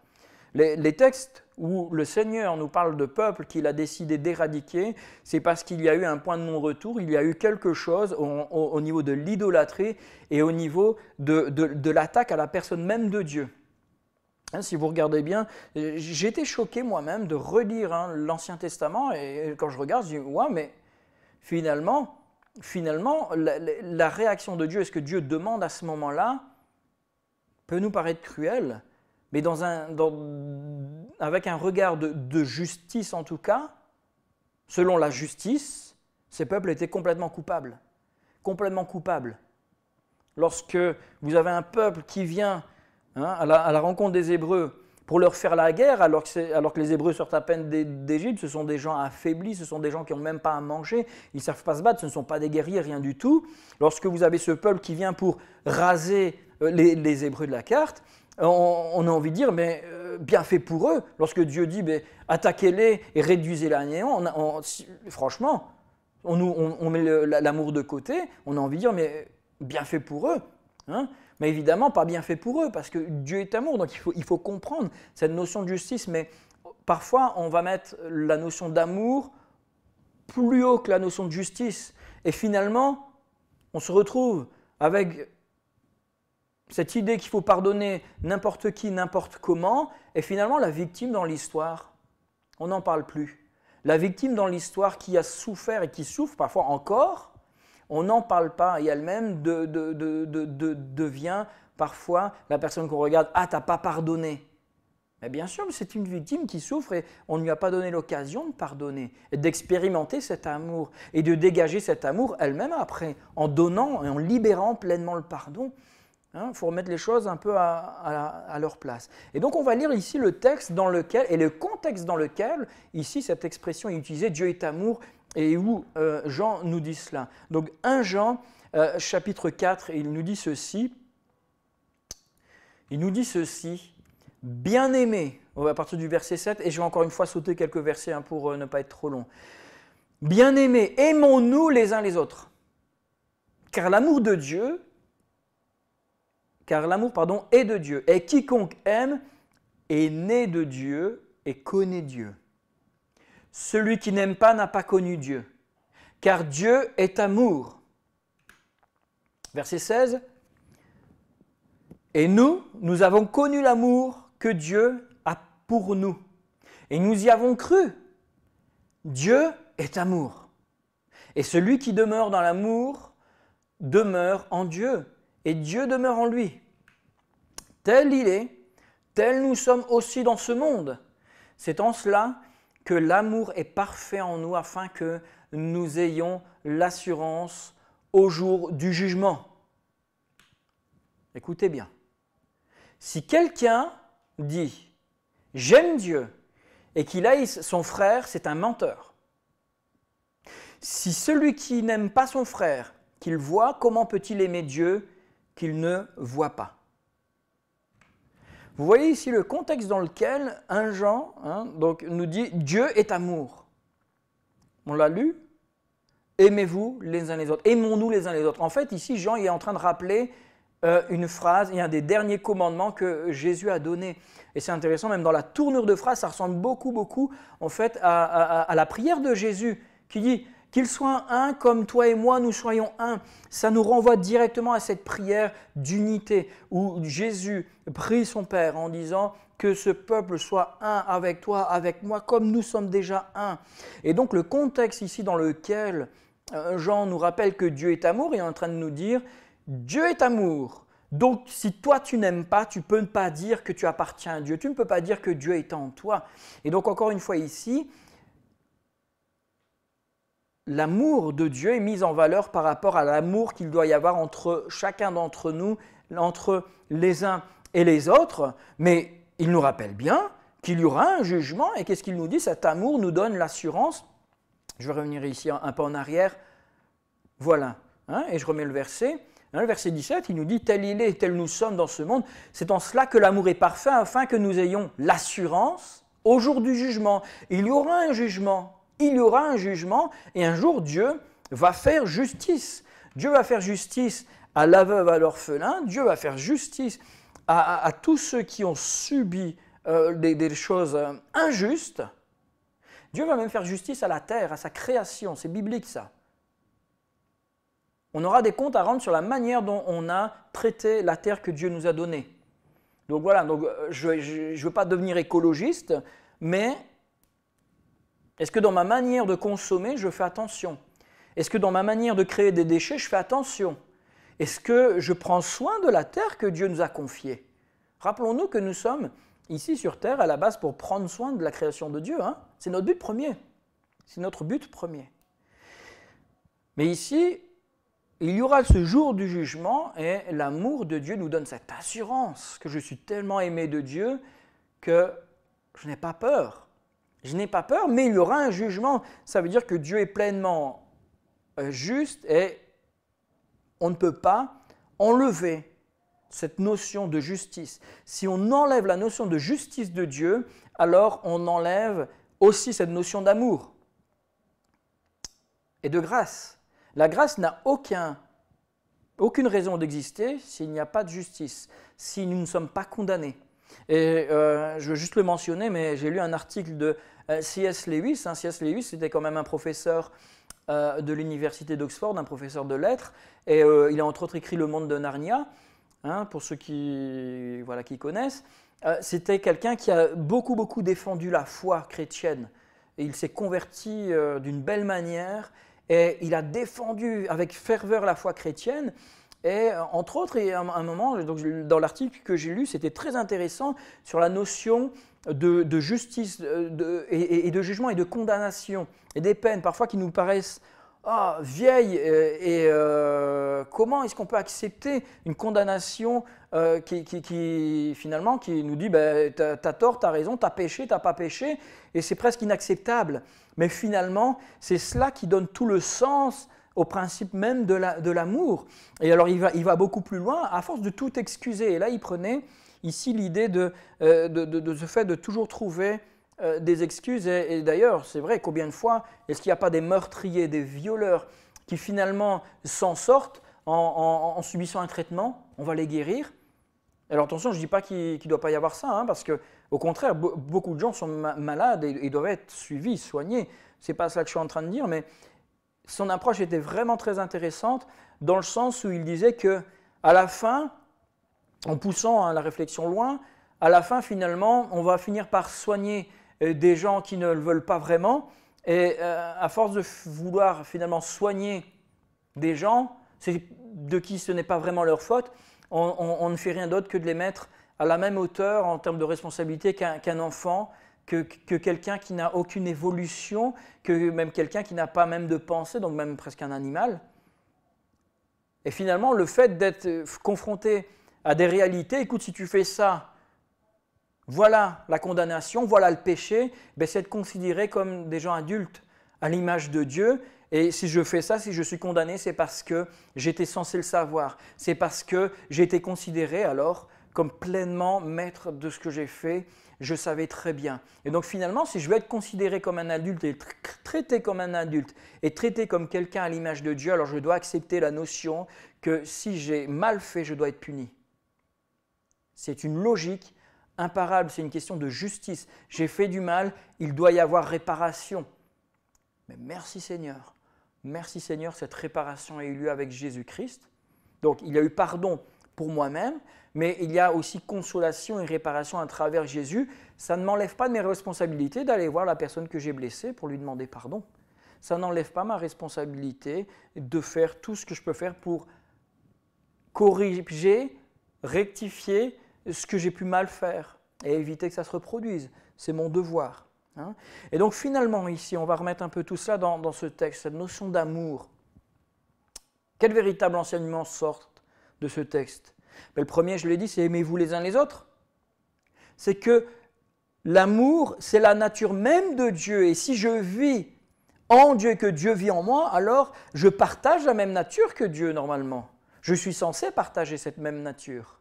Les textes où le Seigneur nous parle de peuple qu'il a décidé d'éradiquer, c'est parce qu'il y a eu un point de non-retour, il y a eu quelque chose au niveau de l'idolâtrie et au niveau de l'attaque à la personne même de Dieu. Hein, si vous regardez bien, j'ai été choqué moi-même de relire l'Ancien Testament et quand je regarde, je dis « ouais, mais finalement la réaction de Dieu et ce que Dieu demande à ce moment-là peut nous paraître cruel, mais avec un regard de justice en tout cas, selon la justice, ces peuples étaient complètement coupables. Complètement coupables. Lorsque vous avez un peuple qui vient à la rencontre des Hébreux pour leur faire la guerre, alors que les Hébreux sortent à peine d'Égypte, ce sont des gens affaiblis, ce sont des gens qui n'ont même pas à manger, ils ne savent pas se battre, ce ne sont pas des guerriers, rien du tout. Lorsque vous avez ce peuple qui vient pour raser les Hébreux de la carte, on a envie de dire, mais bien fait pour eux. Lorsque Dieu dit, attaquez-les et réduisez-les à néant, franchement, on met l'amour de côté, on a envie de dire, mais bien fait pour eux. Hein, mais évidemment, pas bien fait pour eux, parce que Dieu est amour, donc il faut comprendre cette notion de justice, mais parfois on va mettre la notion d'amour plus haut que la notion de justice, et finalement, on se retrouve avec cette idée qu'il faut pardonner n'importe qui, n'importe comment, et finalement la victime dans l'histoire, on n'en parle plus. La victime dans l'histoire qui a souffert et qui souffre parfois encore, on n'en parle pas, et elle-même devient parfois la personne qu'on regarde, « Ah, t'as pas pardonné !» Mais bien sûr, c'est une victime qui souffre et on ne lui a pas donné l'occasion de pardonner, et d'expérimenter cet amour, et de dégager cet amour elle-même après, en donnant et en libérant pleinement le pardon. Il faut remettre les choses un peu à leur place. Et donc on va lire ici le texte dans lequel, et le contexte dans lequel, ici cette expression est utilisée, Dieu est amour, et où Jean nous dit cela. Donc 1 Jean, chapitre 4, il nous dit ceci, bien-aimés, à partir du verset 7, et je vais encore une fois sauter quelques versets pour ne pas être trop long. Bien-aimés, aimons-nous les uns les autres, car l'amour est de Dieu, et quiconque aime est né de Dieu et connaît Dieu. Celui qui n'aime pas n'a pas connu Dieu, car Dieu est amour. Verset 16. Et nous avons connu l'amour que Dieu a pour nous, et nous y avons cru. Dieu est amour. Et celui qui demeure dans l'amour demeure en Dieu, et Dieu demeure en lui. Tel il est, tel nous sommes aussi dans ce monde. C'est en cela que l'amour est parfait en nous, afin que nous ayons l'assurance au jour du jugement. Écoutez bien. Si quelqu'un dit « j'aime Dieu » et qu'il haïsse son frère, c'est un menteur. Si celui qui n'aime pas son frère, qu'il voit, comment peut-il aimer Dieu qu'il ne voit pas? Vous voyez ici le contexte dans lequel 1 Jean donc, nous dit « Dieu est amour ». On l'a lu. Aimez-vous les uns les autres. Aimons-nous les uns les autres. En fait, ici, Jean est en train de rappeler une phrase et un des derniers commandements que Jésus a donné. Et c'est intéressant, même dans la tournure de phrase, ça ressemble beaucoup en fait à la prière de Jésus qui dit « Qu'il soit un comme toi et moi, nous soyons un ». Ça nous renvoie directement à cette prière d'unité où Jésus prie son Père en disant que ce peuple soit un avec toi, avec moi, comme nous sommes déjà un. Et donc le contexte ici dans lequel Jean nous rappelle que Dieu est amour, il est en train de nous dire « Dieu est amour ». Donc si toi tu n'aimes pas, tu ne peux pas dire que tu appartiens à Dieu, tu ne peux pas dire que Dieu est en toi. Et donc encore une fois ici, l'amour de Dieu est mis en valeur par rapport à l'amour qu'il doit y avoir entre chacun d'entre nous, entre les uns et les autres, mais il nous rappelle bien qu'il y aura un jugement, et qu'est-ce qu'il nous dit? Cet amour nous donne l'assurance. Je vais revenir ici un peu en arrière. Voilà, et je remets le verset. Le verset 17, il nous dit « Tel il est, tel nous sommes dans ce monde. C'est en cela que l'amour est parfait, afin que nous ayons l'assurance au jour du jugement. » Il y aura un jugement. Il y aura un jugement, et un jour Dieu va faire justice. Dieu va faire justice à la veuve, à l'orphelin. Dieu va faire justice à tous ceux qui ont subi des choses injustes, Dieu va même faire justice à la terre, à sa création. C'est biblique ça. On aura des comptes à rendre sur la manière dont on a traité la terre que Dieu nous a donnée. Donc voilà, donc, je ne veux pas devenir écologiste, mais est-ce que dans ma manière de consommer, je fais attention? Est-ce que dans ma manière de créer des déchets, je fais attention? Est-ce que je prends soin de la terre que Dieu nous a confiée? Rappelons-nous que nous sommes ici sur terre à la base pour prendre soin de la création de Dieu. Hein? C'est notre but premier. C'est notre but premier. Mais ici, il y aura ce jour du jugement et l'amour de Dieu nous donne cette assurance que je suis tellement aimé de Dieu que je n'ai pas peur. Je n'ai pas peur, mais il y aura un jugement. Ça veut dire que Dieu est pleinement juste et on ne peut pas enlever cette notion de justice. Si on enlève la notion de justice de Dieu, alors on enlève aussi cette notion d'amour et de grâce. La grâce n'a aucune raison d'exister s'il n'y a pas de justice, si nous ne sommes pas condamnés. Et je veux juste le mentionner, mais j'ai lu un article de C.S. Lewis. C.S. Lewis, c'était quand même un professeur de l'université d'Oxford, un professeur de lettres, et il a entre autres écrit Le Monde de Narnia, pour ceux qui connaissent. C'était quelqu'un qui a beaucoup défendu la foi chrétienne, et il s'est converti d'une belle manière, et il a défendu avec ferveur la foi chrétienne. Et entre autres, à un moment, donc, dans l'article que j'ai lu, c'était très intéressant sur la notion de justice et de jugement et de condamnation et des peines, parfois qui nous paraissent vieilles. Comment est-ce qu'on peut accepter une condamnation qui finalement qui nous dit t'as tort, t'as raison, t'as péché, t'as pas péché, et c'est presque inacceptable. Mais finalement, c'est cela qui donne tout le sens au principe même de l'amour. Et alors il va beaucoup plus loin, à force de tout excuser. Et là, il prenait ici l'idée de ce fait de toujours trouver des excuses. Et d'ailleurs, c'est vrai, combien de fois est-ce qu'il n'y a pas des meurtriers, des violeurs qui finalement s'en sortent en subissant un traitement? On va les guérir. Alors attention, je ne dis pas qu'il ne doit pas y avoir ça, parce qu'au contraire, beaucoup de gens sont malades et doivent être suivis, soignés. Ce n'est pas ça que je suis en train de dire, mais son approche était vraiment très intéressante dans le sens où il disait que à la fin, en poussant la réflexion loin, à la fin finalement, on va finir par soigner des gens qui ne le veulent pas vraiment, et à force de vouloir finalement soigner des gens de qui ce n'est pas vraiment leur faute, on ne fait rien d'autre que de les mettre à la même hauteur en termes de responsabilité qu'un enfant, que quelqu'un qui n'a aucune évolution, que même quelqu'un qui n'a pas même de pensée, donc même presque un animal. Et finalement, le fait d'être confronté à des réalités, écoute, si tu fais ça, voilà la condamnation, voilà le péché, c'est de considérer comme des gens adultes à l'image de Dieu. Et si je fais ça, si je suis condamné, c'est parce que j'étais censé le savoir. C'est parce que j'ai été considéré alors comme pleinement maître de ce que j'ai fait. Je savais très bien. Et donc finalement, si je veux être considéré comme un adulte et traité comme un adulte et traité comme quelqu'un à l'image de Dieu, alors je dois accepter la notion que si j'ai mal fait, je dois être puni. C'est une logique imparable, c'est une question de justice. J'ai fait du mal, il doit y avoir réparation. Mais merci Seigneur, cette réparation a eu lieu avec Jésus-Christ. Donc il y a eu pardon pour moi-même, mais il y a aussi consolation et réparation à travers Jésus. Ça ne m'enlève pas de mes responsabilités d'aller voir la personne que j'ai blessée pour lui demander pardon. Ça n'enlève pas ma responsabilité de faire tout ce que je peux faire pour corriger, rectifier ce que j'ai pu mal faire et éviter que ça se reproduise. C'est mon devoir. Et donc finalement ici, on va remettre un peu tout cela dans ce texte, cette notion d'amour. Quel véritable enseignement sort de ce texte? Le premier, je l'ai dit, c'est aimez-vous les uns les autres. C'est que l'amour, c'est la nature même de Dieu. Et si je vis en Dieu et que Dieu vit en moi, alors je partage la même nature que Dieu normalement. Je suis censé partager cette même nature.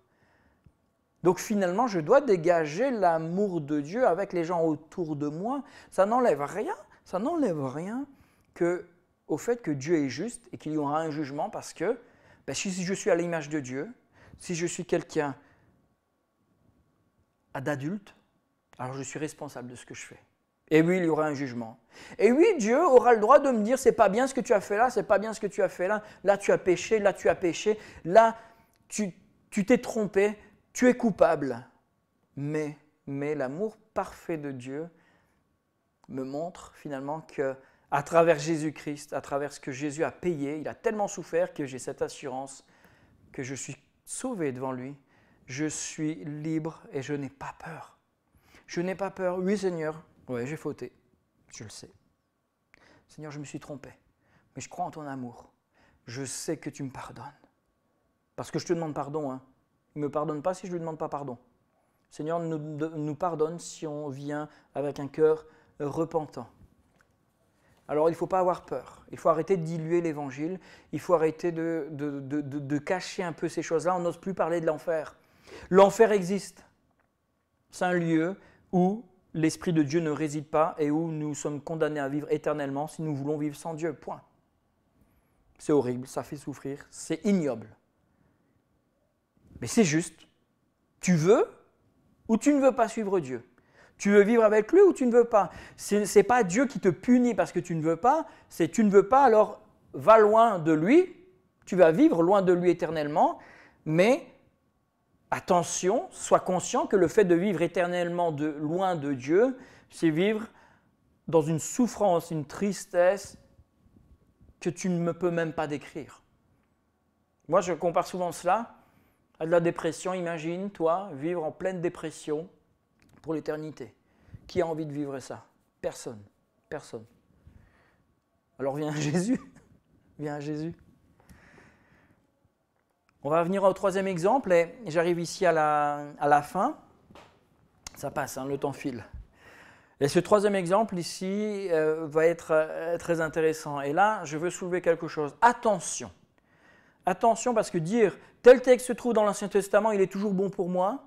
Donc finalement, je dois dégager l'amour de Dieu avec les gens autour de moi. Ça n'enlève rien au fait que Dieu est juste et qu'il y aura un jugement parce que si je suis à l'image de Dieu, si je suis quelqu'un d'adulte, alors je suis responsable de ce que je fais. Et oui, il y aura un jugement. Et oui, Dieu aura le droit de me dire, c'est pas bien ce que tu as fait là, c'est pas bien ce que tu as fait là, là tu as péché, là tu t'es trompé, tu es coupable. Mais l'amour parfait de Dieu me montre finalement que à travers Jésus-Christ, à travers ce que Jésus a payé, il a tellement souffert que j'ai cette assurance que je suis sauvé devant lui, je suis libre et je n'ai pas peur. Je n'ai pas peur. Oui Seigneur, ouais, j'ai fauté, je le sais. Seigneur, je me suis trompé, mais je crois en ton amour. Je sais que tu me pardonnes. Parce que je te demande pardon. Hein. Il ne me pardonne pas si je ne lui demande pas pardon. Seigneur nous pardonne si on vient avec un cœur repentant. Alors il ne faut pas avoir peur. Il faut arrêter de diluer l'évangile. Il faut arrêter de cacher un peu ces choses-là. On n'ose plus parler de l'enfer. L'enfer existe. C'est un lieu où l'Esprit de Dieu ne réside pas et où nous sommes condamnés à vivre éternellement si nous voulons vivre sans Dieu. Point. C'est horrible, ça fait souffrir, c'est ignoble. Mais c'est juste. Tu veux ou tu ne veux pas suivre Dieu. Tu veux vivre avec lui ou tu ne veux pas. Ce n'est pas Dieu qui te punit parce que tu ne veux pas, c'est tu ne veux pas, alors va loin de lui, tu vas vivre loin de lui éternellement, mais attention, sois conscient que le fait de vivre éternellement loin de Dieu, c'est vivre dans une souffrance, une tristesse que tu ne peux même pas décrire. Moi, je compare souvent cela à de la dépression. Imagine, toi, vivre en pleine dépression pour l'éternité. Qui a envie de vivre ça? Personne. Personne. Alors viens à Jésus. Viens à Jésus. On va venir au troisième exemple et j'arrive ici à la fin. Ça passe, hein, le temps file. Et ce troisième exemple ici va être très intéressant. Et là, je veux soulever quelque chose. Attention. Attention parce que dire tel texte se trouve dans l'Ancien Testament, il est toujours bon pour moi.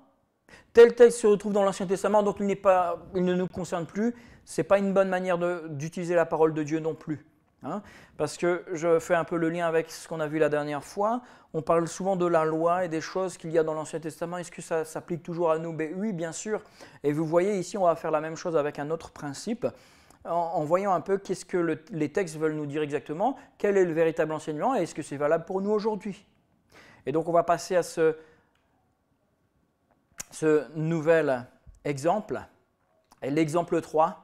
Tel texte se retrouve dans l'Ancien Testament, donc il ne nous concerne plus. Ce n'est pas une bonne manière d'utiliser la parole de Dieu non plus. Hein, parce que je fais un peu le lien avec ce qu'on a vu la dernière fois. On parle souvent de la loi et des choses qu'il y a dans l'Ancien Testament. Est-ce que ça s'applique toujours à nous? Ben oui, bien sûr. Et vous voyez ici, on va faire la même chose avec un autre principe, en voyant un peu qu'est-ce que les textes veulent nous dire exactement, quel est le véritable enseignement et est-ce que c'est valable pour nous aujourd'hui. Et donc on va passer à ce nouvel exemple, et l'exemple 3.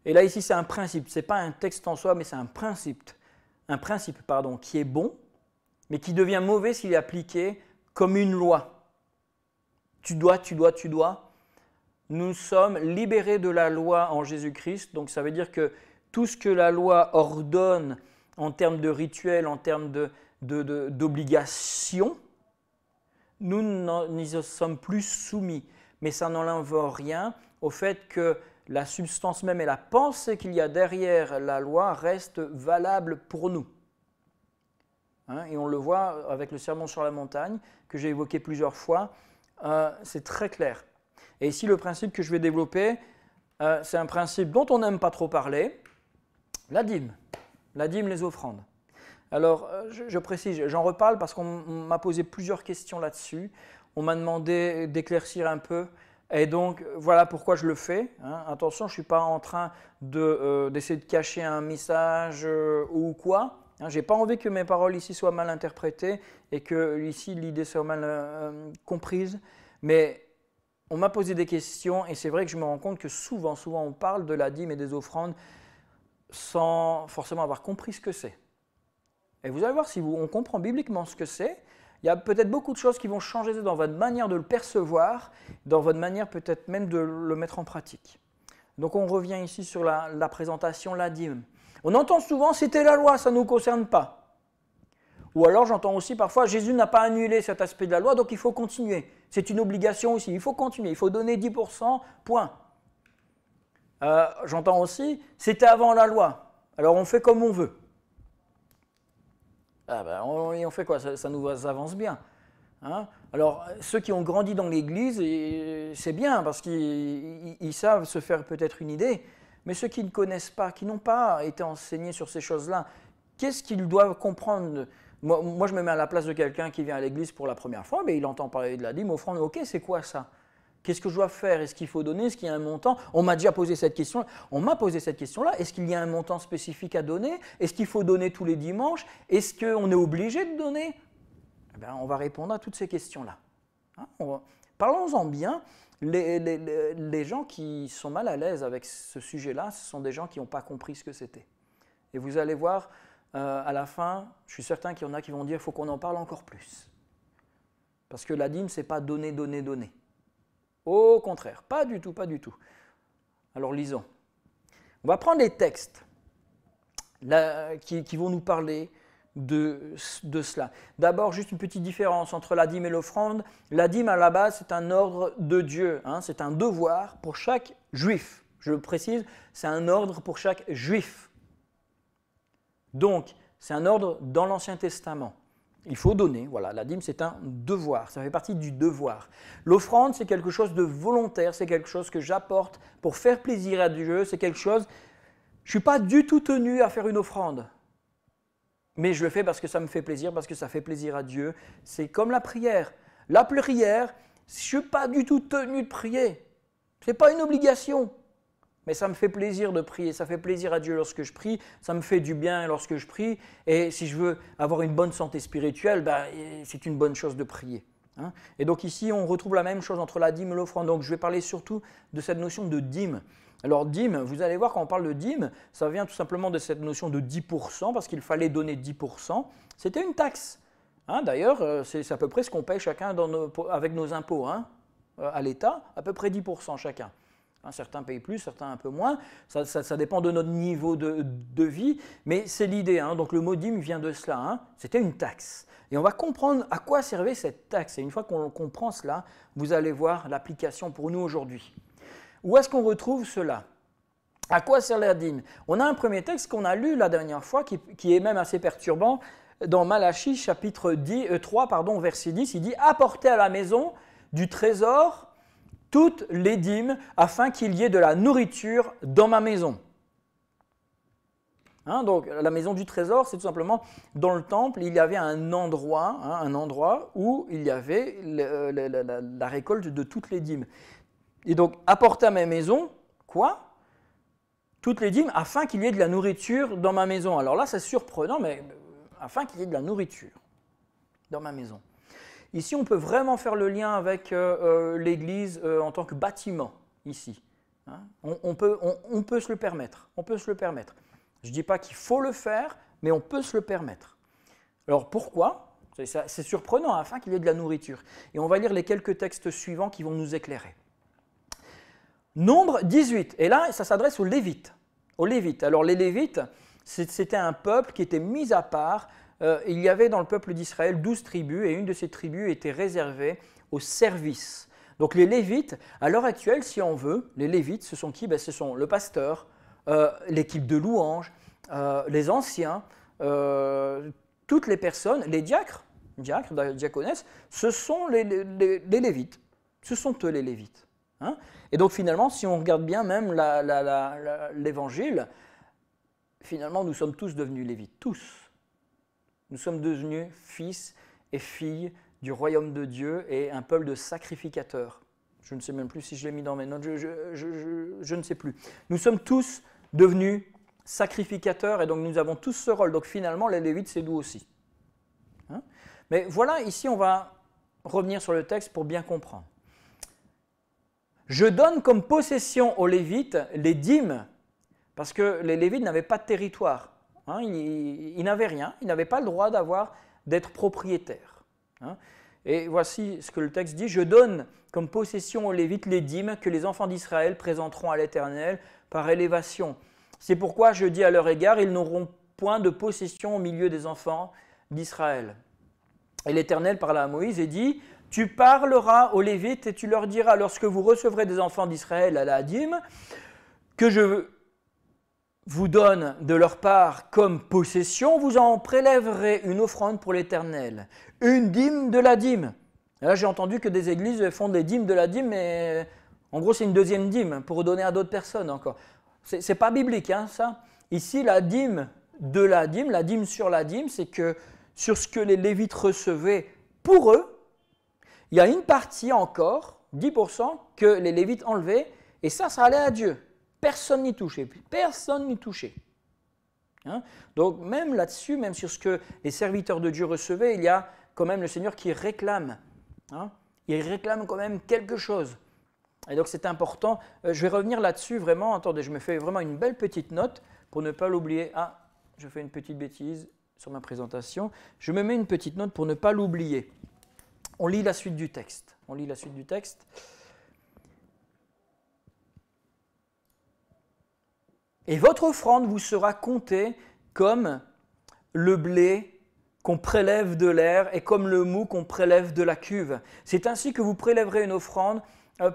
Et là, ici, c'est un principe. Ce n'est pas un texte en soi, mais c'est un principe qui est bon, mais qui devient mauvais s'il est appliqué comme une loi. Tu dois. Nous sommes libérés de la loi en Jésus-Christ. Donc, ça veut dire que tout ce que la loi ordonne en termes de rituel, en termes d'obligation, nous n'y sommes plus soumis. Mais ça n'enlève rien au fait que la substance même et la pensée qu'il y a derrière la loi restent valables pour nous. Hein, et on le voit avec le sermon sur la montagne, que j'ai évoqué plusieurs fois, c'est très clair. Et ici, le principe que je vais développer, c'est un principe dont on n'aime pas trop parler, la dîme, les offrandes. Alors, je précise, j'en reparle parce qu'on m'a posé plusieurs questions là-dessus. On m'a demandé d'éclaircir un peu. Et donc, voilà pourquoi je le fais. Hein. Attention, je ne suis pas en train d'essayer de cacher un message ou quoi. Hein. Je n'ai pas envie que mes paroles ici soient mal interprétées et que ici l'idée soit mal comprise. Mais on m'a posé des questions et c'est vrai que je me rends compte que souvent on parle de la dîme et des offrandes sans forcément avoir compris ce que c'est. Et vous allez voir, si on comprend bibliquement ce que c'est, il y a peut-être beaucoup de choses qui vont changer dans votre manière de le percevoir, dans votre manière peut-être même de le mettre en pratique. Donc on revient ici sur la présentation, la dîme. On entend souvent « c'était la loi, ça ne nous concerne pas ». Ou alors j'entends aussi parfois « Jésus n'a pas annulé cet aspect de la loi, donc il faut continuer ». C'est une obligation aussi, il faut continuer, il faut donner 10%, point. J'entends aussi « c'était avant la loi, alors on fait comme on veut ». Ah ben, on fait quoi? Ça nous avance bien. Hein? Alors, ceux qui ont grandi dans l'Église, c'est bien parce qu'ils savent se faire peut-être une idée, mais ceux qui ne connaissent pas, qui n'ont pas été enseignés sur ces choses-là, qu'est-ce qu'ils doivent comprendre? Moi, je me mets à la place de quelqu'un qui vient à l'Église pour la première fois, mais il entend parler de la dîme, offrande, ok, c'est quoi ça? Qu'est-ce que je dois faire? Est-ce qu'il faut donner? Est-ce qu'il y a un montant? On m'a déjà posé cette question. On m'a posé cette question-là. Est-ce qu'il y a un montant spécifique à donner? Est-ce qu'il faut donner tous les dimanches? Est-ce qu'on est obligé de donner? Eh bien, on va répondre à toutes ces questions-là. Hein, parlons-en bien. Les gens qui sont mal à l'aise avec ce sujet-là, ce sont des gens qui n'ont pas compris ce que c'était. Et vous allez voir, à la fin, je suis certain qu'il y en a qui vont dire qu'il faut qu'on en parle encore plus. Parce que la dîme, ce n'est pas donner, donner, donner. Au contraire, pas du tout, pas du tout. Alors lisons. On va prendre les textes qui vont nous parler de cela. D'abord, juste une petite différence entre la dîme et l'offrande. La dîme, à la base, c'est un ordre de Dieu. Hein, c'est un devoir pour chaque juif. Je le précise, c'est un ordre pour chaque juif. Donc, c'est un ordre dans l'Ancien Testament. Il faut donner, voilà, la dîme c'est un devoir, ça fait partie du devoir. L'offrande c'est quelque chose de volontaire, c'est quelque chose que j'apporte pour faire plaisir à Dieu, c'est quelque chose, je ne suis pas du tout tenu à faire une offrande, mais je le fais parce que ça me fait plaisir, parce que ça fait plaisir à Dieu. C'est comme la prière. La prière, je ne suis pas du tout tenu de prier, ce n'est pas une obligation. Mais ça me fait plaisir de prier, ça fait plaisir à Dieu lorsque je prie, ça me fait du bien lorsque je prie, et si je veux avoir une bonne santé spirituelle, c'est une bonne chose de prier. Hein. Et donc ici, on retrouve la même chose entre la dîme et l'offrande. Donc je vais parler surtout de cette notion de dîme. Alors dîme, vous allez voir quand on parle de dîme, ça vient tout simplement de cette notion de 10%, parce qu'il fallait donner 10%. C'était une taxe. Hein, d'ailleurs, c'est à peu près ce qu'on paye chacun avec nos impôts hein, à l'État, à peu près 10% chacun. Certains payent plus, certains un peu moins, ça dépend de notre niveau de vie, mais c'est l'idée. Hein. Donc le mot dîme vient de cela, hein. C'était une taxe. Et on va comprendre à quoi servait cette taxe. Et une fois qu'on comprend cela, vous allez voir l'application pour nous aujourd'hui. Où est-ce qu'on retrouve cela? À quoi sert la dîme? On a un premier texte qu'on a lu la dernière fois, qui est même assez perturbant, dans Malachie chapitre 3, verset 10, il dit « Apportez à la maison du trésor toutes les dîmes, afin qu'il y ait de la nourriture dans ma maison. » Hein, donc la maison du trésor, c'est tout simplement dans le temple, il y avait un endroit où il y avait la récolte de toutes les dîmes. Et donc, apporter à ma maison, quoi? Toutes les dîmes, afin qu'il y ait de la nourriture dans ma maison. Alors là, c'est surprenant, mais afin qu'il y ait de la nourriture dans ma maison. Ici, on peut vraiment faire le lien avec l'Église en tant que bâtiment, ici. Hein, on peut se le permettre. On peut se le permettre. Je ne dis pas qu'il faut le faire, mais on peut se le permettre. Alors pourquoi? C'est surprenant, afin qu'il y ait de la nourriture. Et on va lire les quelques textes suivants qui vont nous éclairer. Nombre 18, et là, ça s'adresse aux Lévites. Aux Lévites. Alors les Lévites, c'était un peuple qui était mis à part. Il y avait dans le peuple d'Israël 12 tribus, et une de ces tribus était réservée au service. Donc les Lévites, à l'heure actuelle, si on veut, les Lévites, ce sont qui? Ce sont le pasteur, l'équipe de louanges, les anciens, toutes les personnes, les diacres, diaconesses, ce sont les Lévites. Ce sont eux les Lévites. Hein? Et donc finalement, si on regarde bien même l'Évangile, finalement nous sommes tous devenus Lévites, tous. Nous sommes devenus fils et filles du royaume de Dieu et un peuple de sacrificateurs. Je ne sais même plus si je l'ai mis dans mes notes, je ne sais plus. Nous sommes tous devenus sacrificateurs et donc nous avons tous ce rôle. Donc finalement, les Lévites, c'est nous aussi. Hein? Mais voilà, ici, on va revenir sur le texte pour bien comprendre. Je donne comme possession aux Lévites les dîmes, parce que les Lévites n'avaient pas de territoire. Hein, ils n'avaient rien, ils n'avaient pas le droit d'être propriétaires. Hein. Et voici ce que le texte dit, « Je donne comme possession aux Lévites les dîmes que les enfants d'Israël présenteront à l'Éternel par élévation. C'est pourquoi je dis à leur égard, ils n'auront point de possession au milieu des enfants d'Israël. » Et l'Éternel parla à Moïse et dit, « Tu parleras aux Lévites et tu leur diras, lorsque vous recevrez des enfants d'Israël à la dîme, que je vous donne de leur part comme possession, vous en prélèverez une offrande pour l'Éternel, une dîme de la dîme. » Là, j'ai entendu que des églises font des dîmes de la dîme, mais en gros, c'est une deuxième dîme pour donner à d'autres personnes encore. C'est pas biblique, hein, ça. Ici, la dîme de la dîme sur la dîme, c'est que sur ce que les Lévites recevaient pour eux, il y a une partie encore, 10% que les Lévites enlevaient, et ça allait à Dieu. Personne n'y touchait. Personne n'y touchait. Hein? Donc même là-dessus, même sur ce que les serviteurs de Dieu recevaient, il y a quand même le Seigneur qui réclame. Hein? Il réclame quand même quelque chose. Et donc c'est important. Je vais revenir là-dessus vraiment. Attendez, je me fais vraiment une belle petite note pour ne pas l'oublier. Ah, je fais une petite bêtise sur ma présentation. Je me mets une petite note pour ne pas l'oublier. On lit la suite du texte. On lit la suite du texte. Et votre offrande vous sera comptée comme le blé qu'on prélève de l'air et comme le mou qu'on prélève de la cuve. C'est ainsi que vous prélèverez une offrande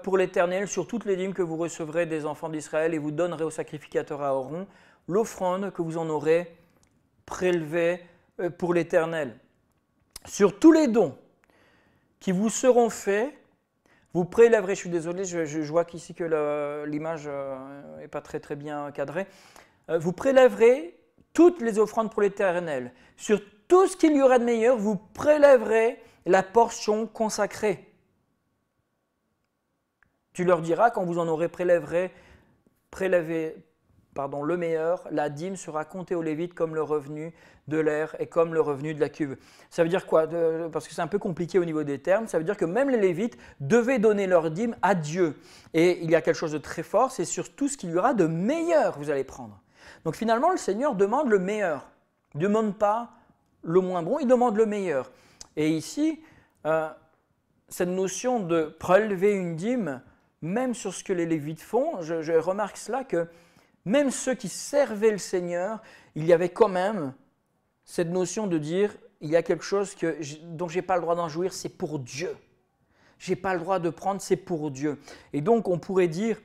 pour l'Éternel sur toutes les dîmes que vous recevrez des enfants d'Israël et vous donnerez au sacrificateur Aaron l'offrande que vous en aurez prélevée pour l'Éternel. Sur tous les dons qui vous seront faits, vous prélèverez, je suis désolé, je vois qu'ici que l'image n'est pas très bien cadrée, vous prélèverez toutes les offrandes pour l'Éternel. Sur tout ce qu'il y aura de meilleur, vous prélèverez la portion consacrée. Tu leur diras, quand vous en aurez prélevé le meilleur, la dîme sera comptée aux Lévites comme le revenu de l'air et comme le revenu de la cuve. Ça veut dire quoi? Parce que c'est un peu compliqué au niveau des termes. Ça veut dire que même les Lévites devaient donner leur dîme à Dieu. Et il y a quelque chose de très fort, c'est sur tout ce qu'il y aura de meilleur vous allez prendre. Donc finalement, le Seigneur demande le meilleur. Il ne demande pas le moins bon, il demande le meilleur. Et ici, cette notion de prélever une dîme, même sur ce que les Lévites font, je remarque cela que même ceux qui servaient le Seigneur, il y avait quand même cette notion de dire, il y a quelque chose dont je n'ai pas le droit d'en jouir, c'est pour Dieu. Je n'ai pas le droit de prendre, c'est pour Dieu. Et donc on pourrait dire,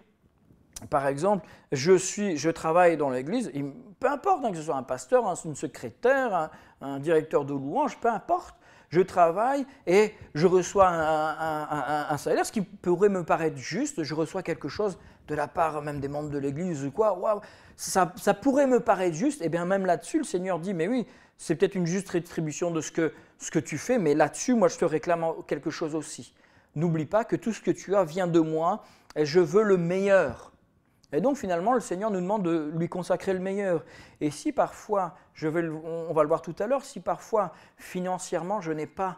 par exemple, je travaille dans l'église, peu importe que ce soit un pasteur, une secrétaire, un directeur de louange, peu importe, je travaille et je reçois un salaire, ce qui pourrait me paraître juste, je reçois quelque chose de la part même des membres de l'église ou quoi, wow, ça pourrait me paraître juste, et bien même là-dessus, le Seigneur dit, mais oui, c'est peut-être une juste rétribution de ce que tu fais, mais là-dessus, moi je te réclame quelque chose aussi. N'oublie pas que tout ce que tu as vient de moi et je veux le meilleur. Et donc finalement, le Seigneur nous demande de lui consacrer le meilleur. Et si parfois, on va le voir tout à l'heure, si parfois financièrement je n'ai pas,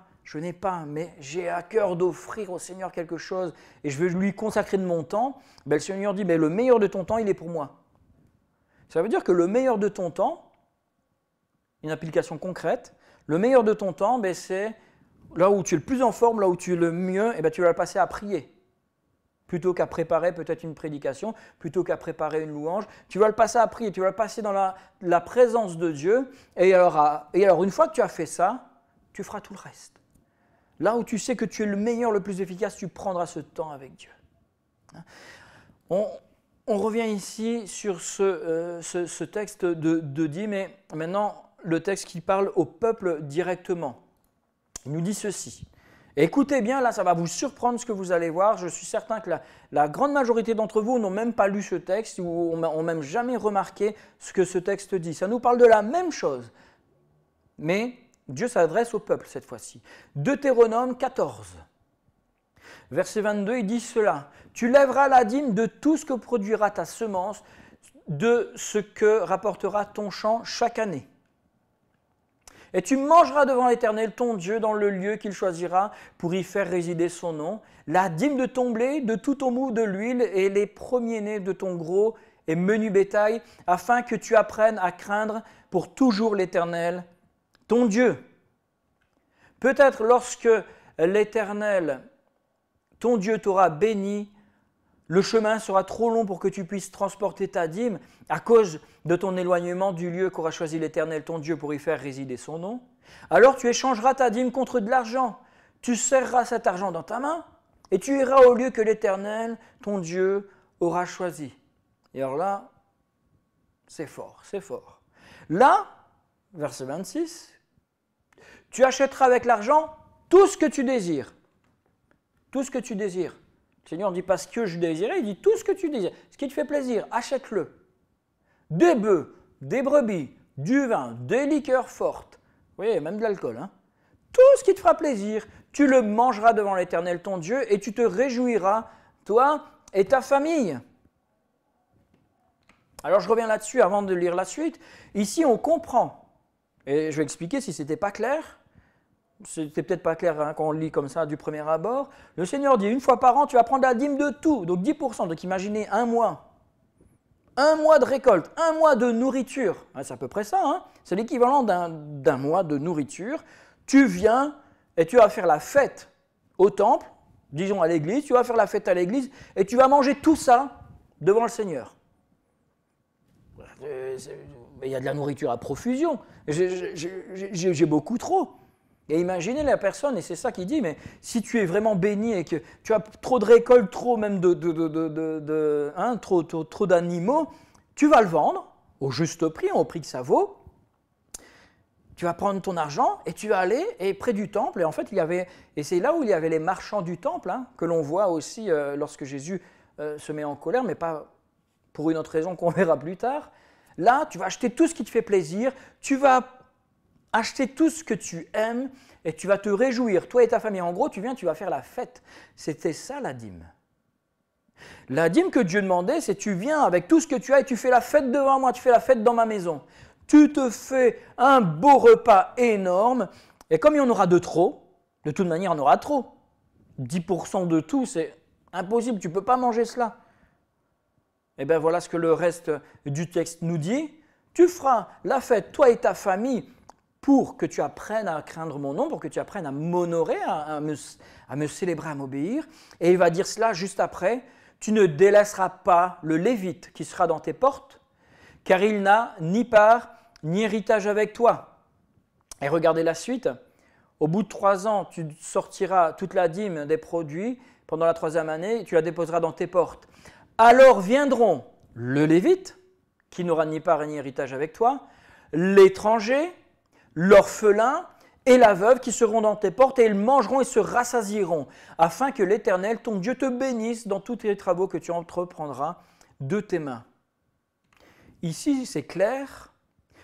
mais j'ai à cœur d'offrir au Seigneur quelque chose et je veux lui consacrer de mon temps, ben le Seigneur dit, mais le meilleur de ton temps, il est pour moi. Ça veut dire que le meilleur de ton temps, une application concrète, le meilleur de ton temps, ben c'est là où tu es le plus en forme, là où tu es le mieux, et ben tu vas le passer à prier. Plutôt qu'à préparer peut-être une prédication, plutôt qu'à préparer une louange, tu vas le passer à prier, tu vas le passer dans la présence de Dieu. Et alors, une fois que tu as fait ça, tu feras tout le reste. Là où tu sais que tu es le meilleur, le plus efficace, tu prendras ce temps avec Dieu. On revient ici sur ce texte de dîme, mais maintenant le texte qui parle au peuple directement. Il nous dit ceci. Écoutez bien, là ça va vous surprendre ce que vous allez voir. Je suis certain que la grande majorité d'entre vous n'ont même pas lu ce texte ou n'ont même jamais remarqué ce que ce texte dit. Ça nous parle de la même chose. Mais Dieu s'adresse au peuple cette fois-ci. Deutéronome 14, verset 22, il dit cela. Tu lèveras la dîme de tout ce que produira ta semence, de ce que rapportera ton champ chaque année. Et tu mangeras devant l'Éternel ton Dieu dans le lieu qu'il choisira pour y faire résider son nom, la dîme de ton blé, de tout ton mou, de l'huile et les premiers-nés de ton gros et menu bétail, afin que tu apprennes à craindre pour toujours l'Éternel, ton Dieu. Peut-être lorsque l'Éternel, ton Dieu, t'aura béni, le chemin sera trop long pour que tu puisses transporter ta dîme à cause de ton éloignement du lieu qu'aura choisi l'Éternel ton Dieu pour y faire résider son nom. Alors tu échangeras ta dîme contre de l'argent. Tu serreras cet argent dans ta main et tu iras au lieu que l'Éternel ton Dieu aura choisi. Et alors là, c'est fort, c'est fort. Là, verset 26, tu achèteras avec l'argent tout ce que tu désires. Tout ce que tu désires. Le Seigneur ne dit pas ce que je désirais, il dit tout ce que tu désires. Ce qui te fait plaisir, achète-le. Des bœufs, des brebis, du vin, des liqueurs fortes. Vous voyez, même de l'alcool. Tout ce qui te fera plaisir, tu le mangeras devant l'Éternel ton Dieu et tu te réjouiras, toi et ta famille. Alors je reviens là-dessus avant de lire la suite. Ici on comprend, et je vais expliquer si ce n'était pas clair. C'était peut-être pas clair hein, quand on le lit comme ça du premier abord. Le Seigneur dit, une fois par an, tu vas prendre la dîme de tout, donc 10%. Donc imaginez un mois de récolte, un mois de nourriture. C'est à peu près ça, hein. C'est l'équivalent d'un mois de nourriture. Tu viens et tu vas faire la fête au temple, disons à l'église, tu vas faire la fête à l'église et tu vas manger tout ça devant le Seigneur. Il y a de la nourriture à profusion, j'ai beaucoup trop. Et imaginez la personne, et c'est ça qu'il dit, mais si tu es vraiment béni et que tu as trop de récoltes, trop même trop d'animaux, tu vas le vendre au juste prix, au prix que ça vaut. Tu vas prendre ton argent et tu vas aller près du temple. Et en fait, c'est là où il y avait les marchands du temple, hein, que l'on voit aussi lorsque Jésus se met en colère, mais pas pour une autre raison qu'on verra plus tard. Là, tu vas acheter tout ce qui te fait plaisir, tu vas acheter tout ce que tu aimes et tu vas te réjouir, toi et ta famille. En gros, tu vas faire la fête. C'était ça la dîme. La dîme que Dieu demandait, c'est tu viens avec tout ce que tu as et tu fais la fête devant moi, tu fais la fête dans ma maison. Tu te fais un beau repas énorme et comme il y en aura de trop, de toute manière, on aura trop. 10% de tout, c'est impossible, tu ne peux pas manger cela. Et bien voilà ce que le reste du texte nous dit. Tu feras la fête, toi et ta famille, pour que tu apprennes à craindre mon nom, pour que tu apprennes à m'honorer, à me célébrer, à m'obéir. Et il va dire cela juste après. Tu ne délaisseras pas le Lévite qui sera dans tes portes, car il n'a ni part ni héritage avec toi. Et regardez la suite. Au bout de 3 ans, tu sortiras toute la dîme des produits. Pendant la 3e année, tu la déposeras dans tes portes. Alors viendront le Lévite, qui n'aura ni part ni héritage avec toi, l'étranger, l'orphelin et la veuve qui seront dans tes portes et ils mangeront et se rassasieront, afin que l'Éternel, ton Dieu, te bénisse dans tous les travaux que tu entreprendras de tes mains. Ici, c'est clair,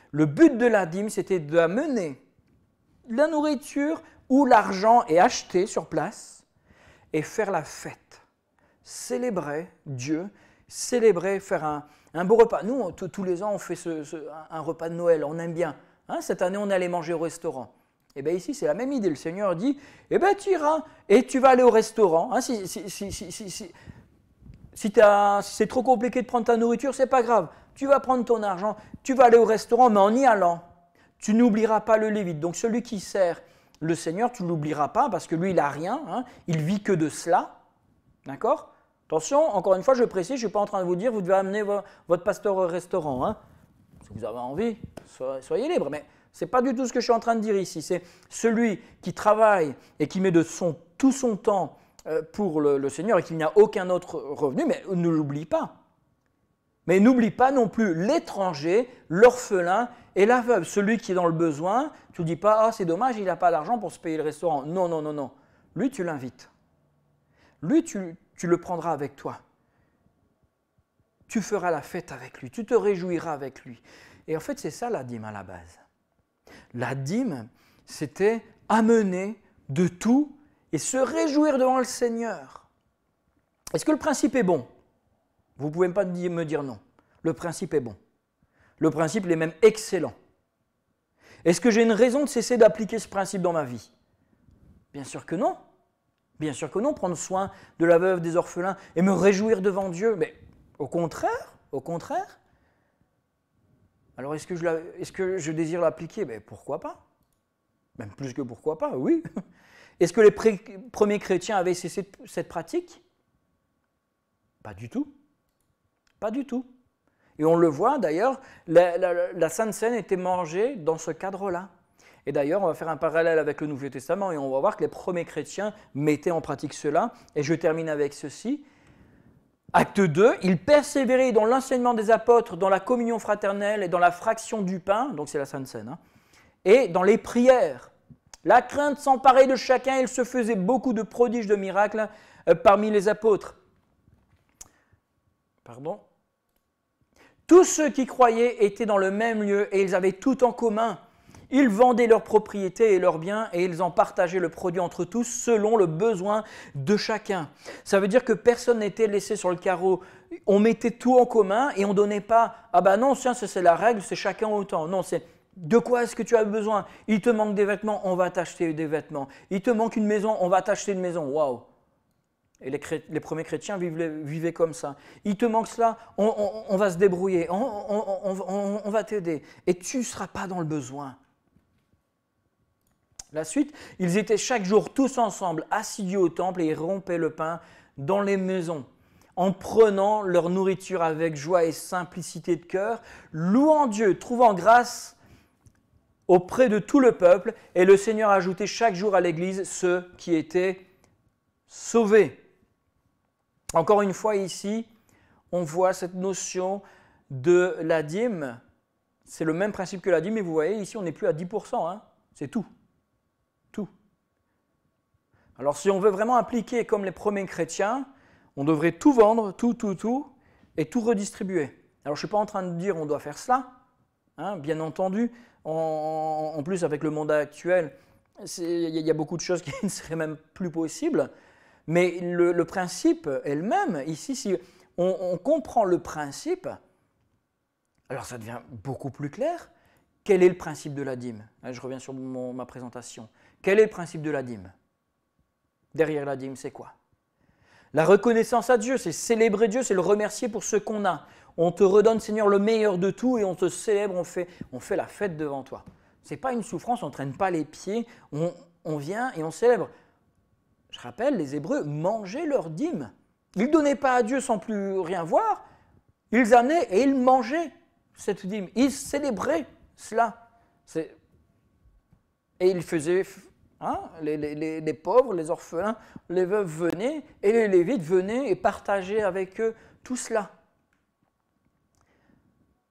le but de la dîme, c'était d'amener la nourriture ou l'argent et acheter sur place et faire la fête, célébrer Dieu, célébrer, faire un beau repas. Nous, tous les ans, on fait un repas de Noël, on aime bien. Hein, cette année, on est allé manger au restaurant. Et bien ici, c'est la même idée. Le Seigneur dit, eh bien tu iras et tu vas aller au restaurant. Hein, si c'est trop compliqué de prendre ta nourriture, c'est pas grave. Tu vas prendre ton argent, tu vas aller au restaurant, mais en y allant, tu n'oublieras pas le Lévite. Donc celui qui sert le Seigneur, tu ne l'oublieras pas parce que lui, il n'a rien. Hein, il vit que de cela. D'accord ? Attention, encore une fois, je précise, je ne suis pas en train de vous dire, vous devez amener votre pasteur au restaurant. Hein. Si vous avez envie, soyez libre. Mais ce n'est pas du tout ce que je suis en train de dire ici. C'est celui qui travaille et qui met tout son temps pour le Seigneur et qu'il n'y a aucun autre revenu, mais ne l'oublie pas. Mais n'oublie pas non plus l'étranger, l'orphelin et la veuve. Celui qui est dans le besoin, tu ne dis pas « Ah, c'est dommage, il n'a pas d'argent pour se payer le restaurant. » Non, non, non, non. Lui, tu l'invites. Lui, tu le prendras avec toi. Tu feras la fête avec lui. Tu te réjouiras avec lui. Et en fait, c'est ça la dîme à la base. La dîme, c'était amener de tout et se réjouir devant le Seigneur. Est-ce que le principe est bon ? Vous ne pouvez pas me dire non. Le principe est bon. Le principe est même excellent. Est-ce que j'ai une raison de cesser d'appliquer ce principe dans ma vie ? Bien sûr que non. Bien sûr que non. Prendre soin de la veuve, des orphelins et me réjouir devant Dieu. Mais au contraire, au contraire. Alors est-ce que je désire l'appliquer ? Ben, pourquoi pas ? Même plus que pourquoi pas, oui. Est-ce que les premiers chrétiens avaient cessé cette pratique ? Pas du tout. Pas du tout. Et on le voit d'ailleurs, la Sainte Seine était mangée dans ce cadre-là. Et d'ailleurs, on va faire un parallèle avec le Nouveau Testament et on va voir que les premiers chrétiens mettaient en pratique cela. Et je termine avec ceci. Acte 2, ils persévéraient dans l'enseignement des apôtres, dans la communion fraternelle et dans la fraction du pain, donc c'est la Sainte Seine, hein, et dans les prières. La crainte s'emparait de chacun, il se faisait beaucoup de prodiges, de miracles parmi les apôtres. Pardon. Tous ceux qui croyaient étaient dans le même lieu et ils avaient tout en commun. Ils vendaient leurs propriétés et leurs biens et ils en partageaient le produit entre tous selon le besoin de chacun. Ça veut dire que personne n'était laissé sur le carreau. On mettait tout en commun et on ne donnait pas « Ah ben non, tiens, c'est la règle, c'est chacun autant ». Non, c'est « De quoi est-ce que tu as besoin ? Il te manque des vêtements, on va t'acheter des vêtements. Il te manque une maison, on va t'acheter une maison. » Waouh! Et les premiers chrétiens vivaient comme ça. Il te manque cela, on va se débrouiller, on va t'aider. Et tu ne seras pas dans le besoin. La suite, ils étaient chaque jour tous ensemble, assidus au temple et ils rompaient le pain dans les maisons, en prenant leur nourriture avec joie et simplicité de cœur, louant Dieu, trouvant grâce auprès de tout le peuple. Et le Seigneur ajoutait chaque jour à l'Église ceux qui étaient sauvés. Encore une fois ici, on voit cette notion de la dîme. C'est le même principe que la dîme, mais vous voyez ici on n'est plus à 10%, hein, c'est tout. Tout. Alors si on veut vraiment appliquer comme les premiers chrétiens, on devrait tout vendre, tout, et tout redistribuer. Alors je ne suis pas en train de dire on doit faire cela, hein, bien entendu. En plus avec le monde actuel, il y a beaucoup de choses qui ne seraient même plus possibles. Mais le principe est le même. Ici, si on comprend le principe, alors ça devient beaucoup plus clair. Quel est le principe de la dîme ? Je reviens sur ma présentation. Quel est le principe de la dîme ? Derrière la dîme, c'est quoi ? La reconnaissance à Dieu, c'est célébrer Dieu, c'est le remercier pour ce qu'on a. On te redonne, Seigneur, le meilleur de tout et on te célèbre, on fait la fête devant toi. Ce n'est pas une souffrance, on ne traîne pas les pieds, on vient et on célèbre. Je rappelle, les Hébreux mangeaient leur dîme. Ils ne donnaient pas à Dieu sans plus rien voir. Ils amenaient et ils mangeaient cette dîme. Ils célébraient cela. Et ils faisaient, hein, les pauvres, les orphelins, les veuves venaient et les Lévites venaient et partageaient avec eux tout cela.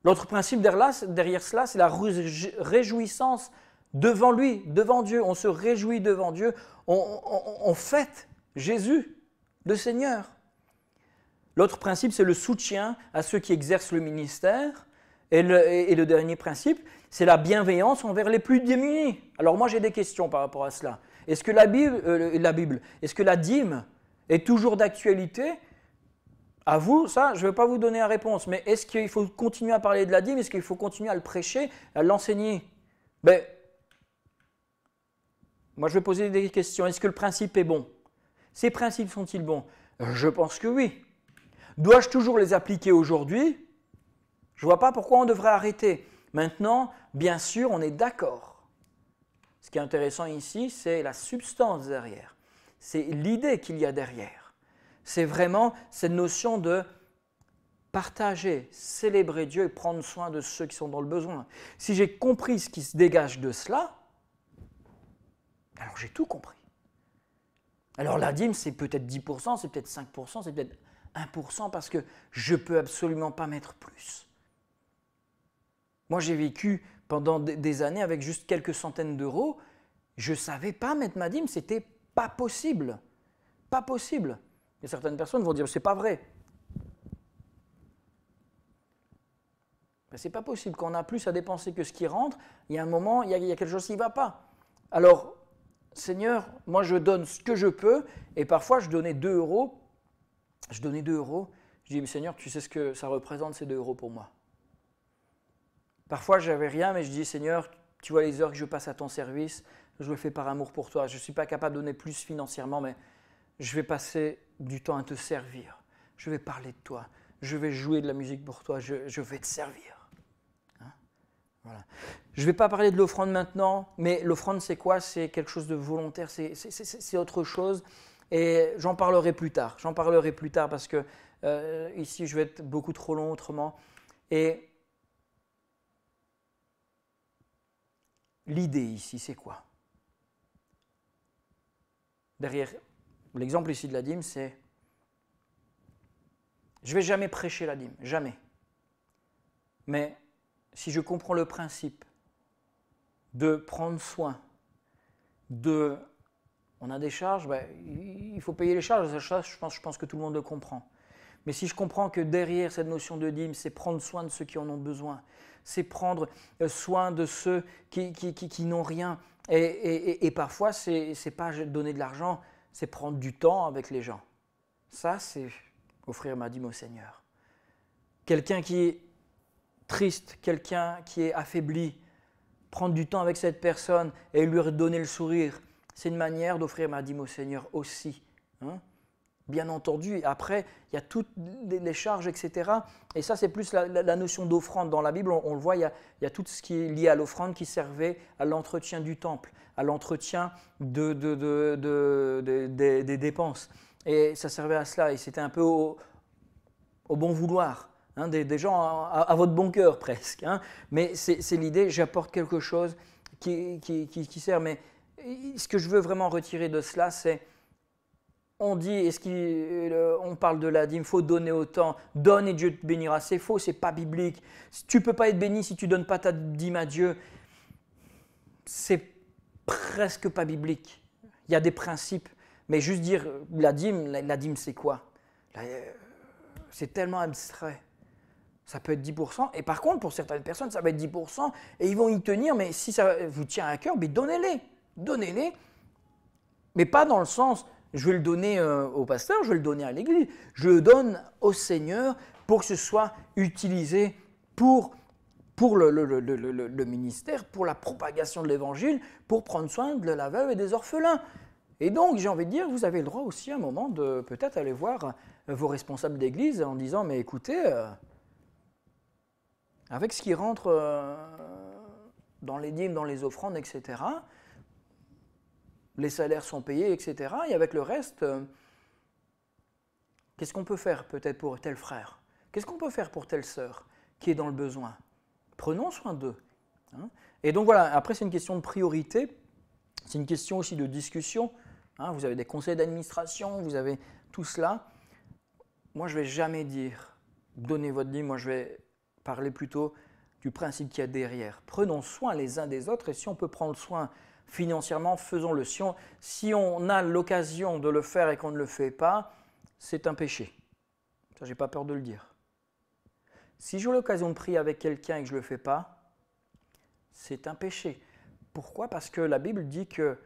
L'autre principe derrière cela, c'est la réjouissance devant lui, devant Dieu. On se réjouit devant Dieu. On fête Jésus, le Seigneur. L'autre principe, c'est le soutien à ceux qui exercent le ministère. Et le dernier principe, c'est la bienveillance envers les plus démunis. Alors moi, j'ai des questions par rapport à cela. Est-ce que la Bible, est-ce que la dîme est toujours d'actualité ? À vous, ça, je ne vais pas vous donner la réponse. Mais est-ce qu'il faut continuer à parler de la dîme ? Est-ce qu'il faut continuer à le prêcher, à l'enseigner ? Moi, je vais poser des questions. Est-ce que le principe est bon ? Ces principes sont-ils bons ? Je pense que oui. Dois-je toujours les appliquer aujourd'hui ? Je ne vois pas pourquoi on devrait arrêter. Maintenant, bien sûr, on est d'accord. Ce qui est intéressant ici, c'est la substance derrière. C'est l'idée qu'il y a derrière. C'est vraiment cette notion de partager, célébrer Dieu et prendre soin de ceux qui sont dans le besoin. Si j'ai compris ce qui se dégage de cela, alors j'ai tout compris. Alors la dîme, c'est peut-être 10%, c'est peut-être 5%, c'est peut-être 1% parce que je ne peux absolument pas mettre plus. Moi, j'ai vécu pendant des années avec juste quelques centaines d'euros. Je ne savais pas mettre ma dîme, c'était pas possible. Pas possible. Et certaines personnes vont dire, c'est pas vrai. Ben, c'est pas possible. Quand on a plus à dépenser que ce qui rentre, il y a un moment, il y a quelque chose qui ne va pas. Alors, Seigneur, moi je donne ce que je peux, et parfois je donnais 2 euros. Je donnais 2 euros. Je dis, Seigneur, tu sais ce que ça représente ces 2 euros pour moi. Parfois, je n'avais rien, mais je dis, Seigneur, tu vois les heures que je passe à ton service, je le fais par amour pour toi. Je ne suis pas capable de donner plus financièrement, mais je vais passer du temps à te servir. Je vais parler de toi. Je vais jouer de la musique pour toi. Je vais te servir. Hein? Voilà. Je ne vais pas parler de l'offrande maintenant, mais l'offrande, c'est quoi? C'est quelque chose de volontaire, c'est autre chose. Et j'en parlerai plus tard. J'en parlerai plus tard parce que ici, je vais être beaucoup trop long autrement. Et l'idée ici, c'est quoi? Derrière l'exemple ici de la dîme, c'est je ne vais jamais prêcher la dîme, jamais. Mais si je comprends le principe de prendre soin, on a des charges, il faut payer les charges, je pense que tout le monde le comprend. Mais si je comprends que derrière cette notion de dîme, c'est prendre soin de ceux qui en ont besoin, c'est prendre soin de ceux qui n'ont rien. Et parfois, ce n'est pas donner de l'argent, c'est prendre du temps avec les gens. Ça, c'est offrir ma dîme au Seigneur. Quelqu'un qui est triste, quelqu'un qui est affaibli, prendre du temps avec cette personne et lui redonner le sourire, c'est une manière d'offrir ma dîme au Seigneur aussi. Hein? Bien entendu, après, il y a toutes les charges, etc. Et ça, c'est plus la notion d'offrande. Dans la Bible, on le voit, il y a tout ce qui est lié à l'offrande qui servait à l'entretien du temple, à l'entretien des dépenses. Et ça servait à cela, et c'était un peu au bon vouloir, hein, des gens à votre bon cœur presque. Hein. Mais c'est l'idée, j'apporte quelque chose qui sert. Mais ce que je veux vraiment retirer de cela, c'est on dit, on parle de la dîme, il faut donner autant, donne et Dieu te bénira. C'est faux, c'est pas biblique. Tu ne peux pas être béni si tu ne donnes pas ta dîme à Dieu. C'est presque pas biblique. Il y a des principes, mais juste dire la dîme c'est quoi? C'est tellement abstrait. Ça peut être 10%, et par contre, pour certaines personnes, ça va être 10%, et ils vont y tenir, mais si ça vous tient à cœur, mais donnez-les, mais pas dans le sens... Je vais le donner au pasteur, je vais le donner à l'église. Je le donne au Seigneur pour que ce soit utilisé pour le ministère, pour la propagation de l'évangile, pour prendre soin de la veuve et des orphelins. Et donc, j'ai envie de dire, vous avez le droit aussi à un moment de peut-être aller voir vos responsables d'église en disant, mais écoutez, avec ce qui rentre dans les dîmes, dans les offrandes, etc., les salaires sont payés, etc. Et avec le reste, qu'est-ce qu'on peut faire peut-être pour tel frère? Qu'est-ce qu'on peut faire pour telle sœur qui est dans le besoin? Prenons soin d'eux. Hein. Et donc voilà, après c'est une question de priorité, c'est une question aussi de discussion. Hein. Vous avez des conseils d'administration, vous avez tout cela. Moi je ne vais jamais dire donnez votre dîme, moi je vais parler plutôt du principe qu'il y a derrière. Prenons soin les uns des autres, et si on peut prendre soin financièrement, faisons-le. Si on a l'occasion de le faire et qu'on ne le fait pas, c'est un péché. Ça, j'ai pas peur de le dire. Si j'ai l'occasion de prier avec quelqu'un et que je ne le fais pas, c'est un péché. Pourquoi? Parce que la Bible dit que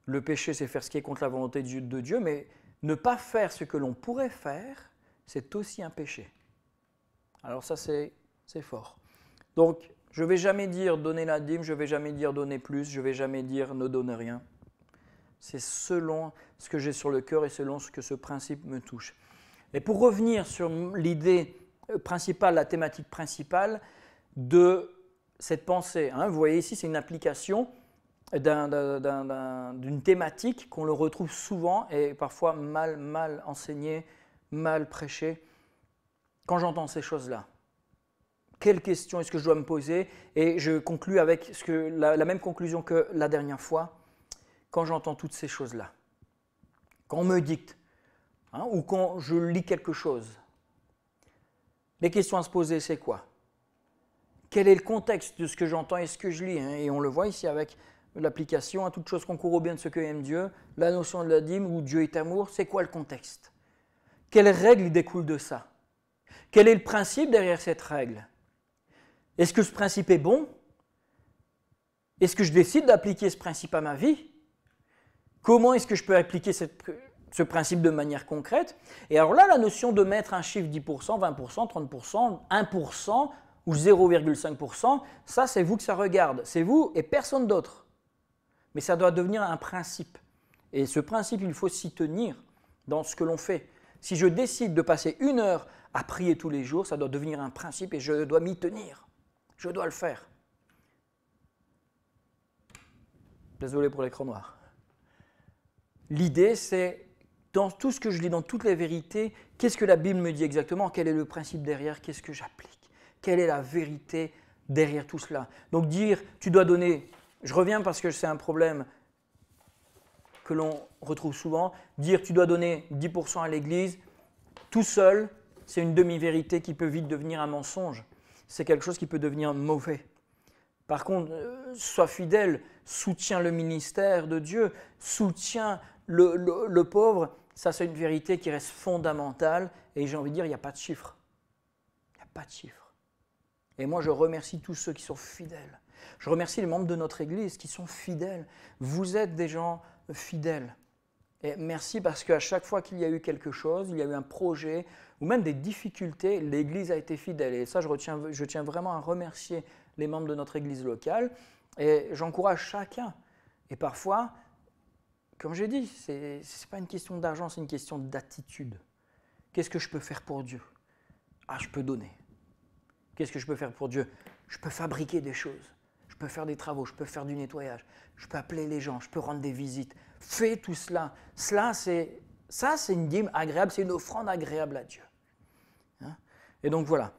le péché, c'est faire ce qui est contre la volonté de Dieu, mais ne pas faire ce que l'on pourrait faire, c'est aussi un péché. Alors ça, c'est fort. Donc, je ne vais jamais dire donner la dîme, je ne vais jamais dire donner plus, je ne vais jamais dire ne donne rien. C'est selon ce que j'ai sur le cœur et selon ce que ce principe me touche. Et pour revenir sur l'idée principale, la thématique principale de cette pensée, hein, vous voyez ici, c'est une application d'une thématique qu'on le retrouve souvent et parfois mal enseignée, mal prêchée. Quand j'entends ces choses-là, quelle question est-ce que je dois me poser? Et je conclus avec la même conclusion que la dernière fois. Quand j'entends toutes ces choses-là, quand on me dicte, hein, ou quand je lis quelque chose, les questions à se poser, c'est quoi? Quel est le contexte de ce que j'entends et ce que je lis, hein? Et on le voit ici avec l'application, hein, toute chose concourt au bien de ceux que aime Dieu, la notion de la dîme où Dieu est amour, c'est quoi le contexte? Quelles règles découlent de ça? Quel est le principe derrière cette règle? Est-ce que ce principe est bon? Est-ce que je décide d'appliquer ce principe à ma vie? Comment est-ce que je peux appliquer ce principe de manière concrète? Et alors là, la notion de mettre un chiffre 10%, 20%, 30%, 1% ou 0,5%, ça c'est vous que ça regarde. C'est vous et personne d'autre. Mais ça doit devenir un principe. Et ce principe, il faut s'y tenir dans ce que l'on fait. Si je décide de passer 1 heure à prier tous les jours, ça doit devenir un principe et je dois m'y tenir. Je dois le faire. Désolé pour l'écran noir. L'idée, c'est, dans tout ce que je lis, dans toutes les vérités, qu'est-ce que la Bible me dit exactement? Quel est le principe derrière? Qu'est-ce que j'applique? Quelle est la vérité derrière tout cela? Donc dire, tu dois donner, je reviens parce que c'est un problème que l'on retrouve souvent, dire tu dois donner 10% à l'église, tout seul, c'est une demi-vérité qui peut vite devenir un mensonge. C'est quelque chose qui peut devenir mauvais. Par contre, sois fidèle, soutiens le ministère de Dieu, soutiens le pauvre. Ça, c'est une vérité qui reste fondamentale et j'ai envie de dire, il n'y a pas de chiffre. Il n'y a pas de chiffre. Et moi, je remercie tous ceux qui sont fidèles. Je remercie les membres de notre Église qui sont fidèles. Vous êtes des gens fidèles. Et merci parce qu'à chaque fois qu'il y a eu quelque chose, il y a eu un projet ou même des difficultés, l'Église a été fidèle. Et ça, je tiens vraiment à remercier les membres de notre Église locale. Et j'encourage chacun. Et parfois, comme j'ai dit, ce n'est pas une question d'argent, c'est une question d'attitude. Qu'est-ce que je peux faire pour Dieu? Ah, je peux donner. Qu'est-ce que je peux faire pour Dieu? Je peux fabriquer des choses. Je peux faire des travaux, je peux faire du nettoyage. Je peux appeler les gens, je peux rendre des visites. Fais tout cela. Ça, c'est une dîme agréable, c'est une offrande agréable à Dieu. Hein? Et donc voilà.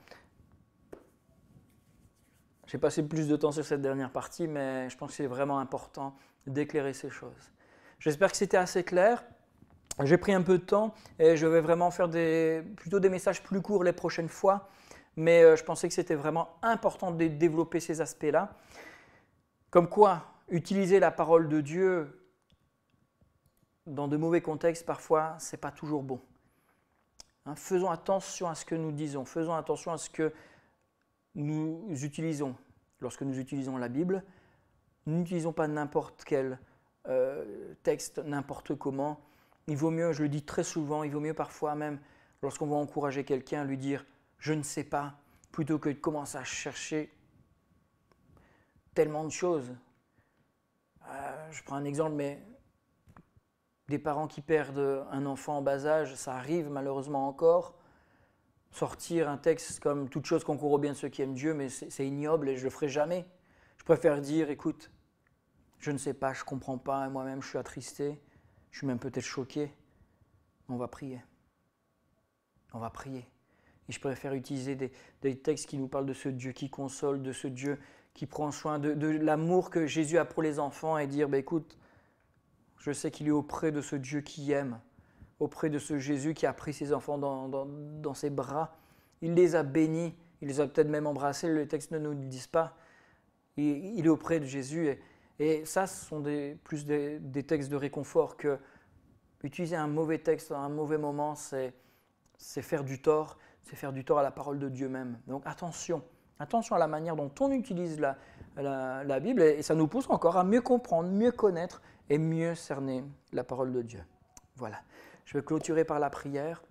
J'ai passé plus de temps sur cette dernière partie, mais je pense que c'est vraiment important d'éclairer ces choses. J'espère que c'était assez clair. J'ai pris un peu de temps et je vais vraiment faire plutôt des messages plus courts les prochaines fois. Mais je pensais que c'était vraiment important de développer ces aspects-là. Comme quoi, utiliser la parole de Dieu dans de mauvais contextes, parfois, ce n'est pas toujours bon. Hein, faisons attention à ce que nous disons, faisons attention à ce que nous utilisons. Lorsque nous utilisons la Bible, n'utilisons pas n'importe quel texte, n'importe comment. Il vaut mieux, je le dis très souvent, il vaut mieux parfois même, lorsqu'on va encourager quelqu'un, lui dire « je ne sais pas », plutôt que de commencer à chercher tellement de choses. Je prends un exemple, mais des parents qui perdent un enfant en bas âge, ça arrive malheureusement encore. Sortir un texte comme « toute chose concourt au bien de ceux qui aiment Dieu », mais c'est ignoble et je ne le ferai jamais. Je préfère dire « écoute, je ne sais pas, je ne comprends pas, moi-même je suis attristé, je suis même peut-être choqué. On va prier. On va prier. » Et je préfère utiliser des textes qui nous parlent de ce Dieu qui console, de ce Dieu qui prend soin, de l'amour que Jésus a pour les enfants et dire, écoute, je sais qu'il est auprès de ce Dieu qui aime, auprès de ce Jésus qui a pris ses enfants dans ses bras. Il les a bénis, il les a peut-être même embrassés, les textes ne nous le disent pas. Il est auprès de Jésus et ça, ce sont plus des textes de réconfort que utiliser un mauvais texte à un mauvais moment, c'est faire du tort. C'est faire du tort à la parole de Dieu même. Donc attention à la manière dont on utilise la Bible et ça nous pousse encore à mieux comprendre, mieux connaître et mieux cerner la parole de Dieu. Voilà, je vais clôturer par la prière.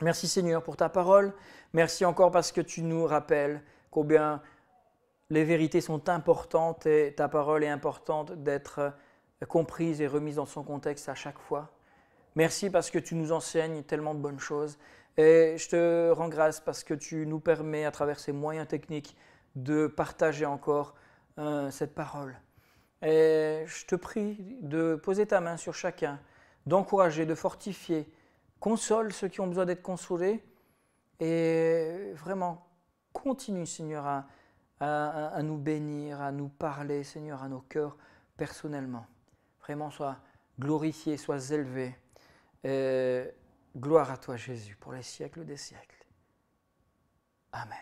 Merci Seigneur pour ta parole. Merci encore parce que tu nous rappelles combien les vérités sont importantes et ta parole est importante d'être comprise et remise dans son contexte à chaque fois. Merci parce que tu nous enseignes tellement de bonnes choses. Et je te rends grâce parce que tu nous permets, à travers ces moyens techniques, de partager encore cette parole. Et je te prie de poser ta main sur chacun, d'encourager, de fortifier. Console ceux qui ont besoin d'être consolés. Et vraiment, continue, Seigneur, à nous bénir, à nous parler, Seigneur, à nos cœurs personnellement. Vraiment, sois glorifié, sois élevé. Et gloire à toi, Jésus, pour les siècles des siècles. Amen.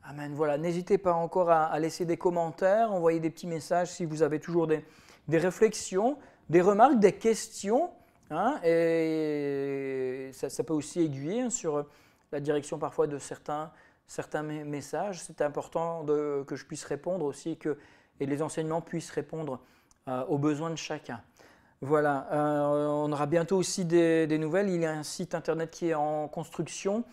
Amen. Voilà, n'hésitez pas encore à laisser des commentaires, envoyer des petits messages si vous avez toujours des réflexions, des remarques, des questions. Hein, et ça peut aussi aiguiller sur la direction parfois de certains messages. C'est important que je puisse répondre aussi et les enseignements puissent répondre aux besoins de chacun. Voilà, on aura bientôt aussi des nouvelles. Il y a un site internet qui est en construction.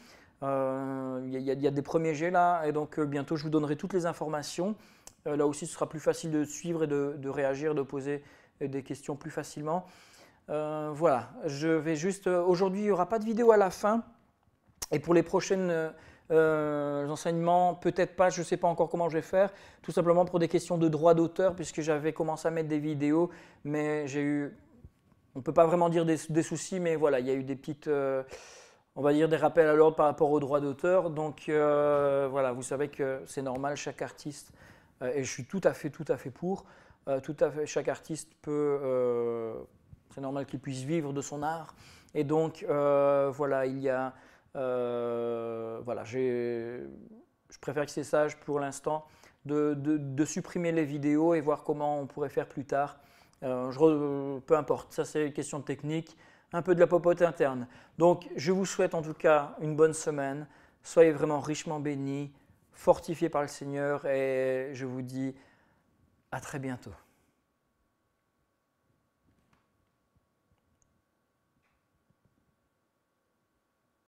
Il y a des premiers jets là, et donc bientôt je vous donnerai toutes les informations. Là aussi, ce sera plus facile de suivre et de réagir, de poser des questions plus facilement. Voilà, je vais juste. Aujourd'hui, il n'y aura pas de vidéo à la fin. Et pour les prochaines enseignements, peut-être pas, je ne sais pas encore comment je vais faire, tout simplement pour des questions de droit d'auteur, puisque j'avais commencé à mettre des vidéos, mais j'ai eu, on ne peut pas vraiment dire des soucis, mais voilà, il y a eu des petites, on va dire des rappels à l'ordre par rapport au droit d'auteur, donc voilà, vous savez que c'est normal, chaque artiste, et je suis tout à fait pour, chaque artiste peut, c'est normal qu'il puisse vivre de son art, et donc voilà, il y a voilà, je préfère que c'est sage pour l'instant de supprimer les vidéos et voir comment on pourrait faire plus tard. Peu importe, ça c'est une question technique. un peu de la popote interne. Donc je vous souhaite en tout cas une bonne semaine, soyez vraiment richement bénis, fortifiés par le Seigneur et je vous dis à très bientôt.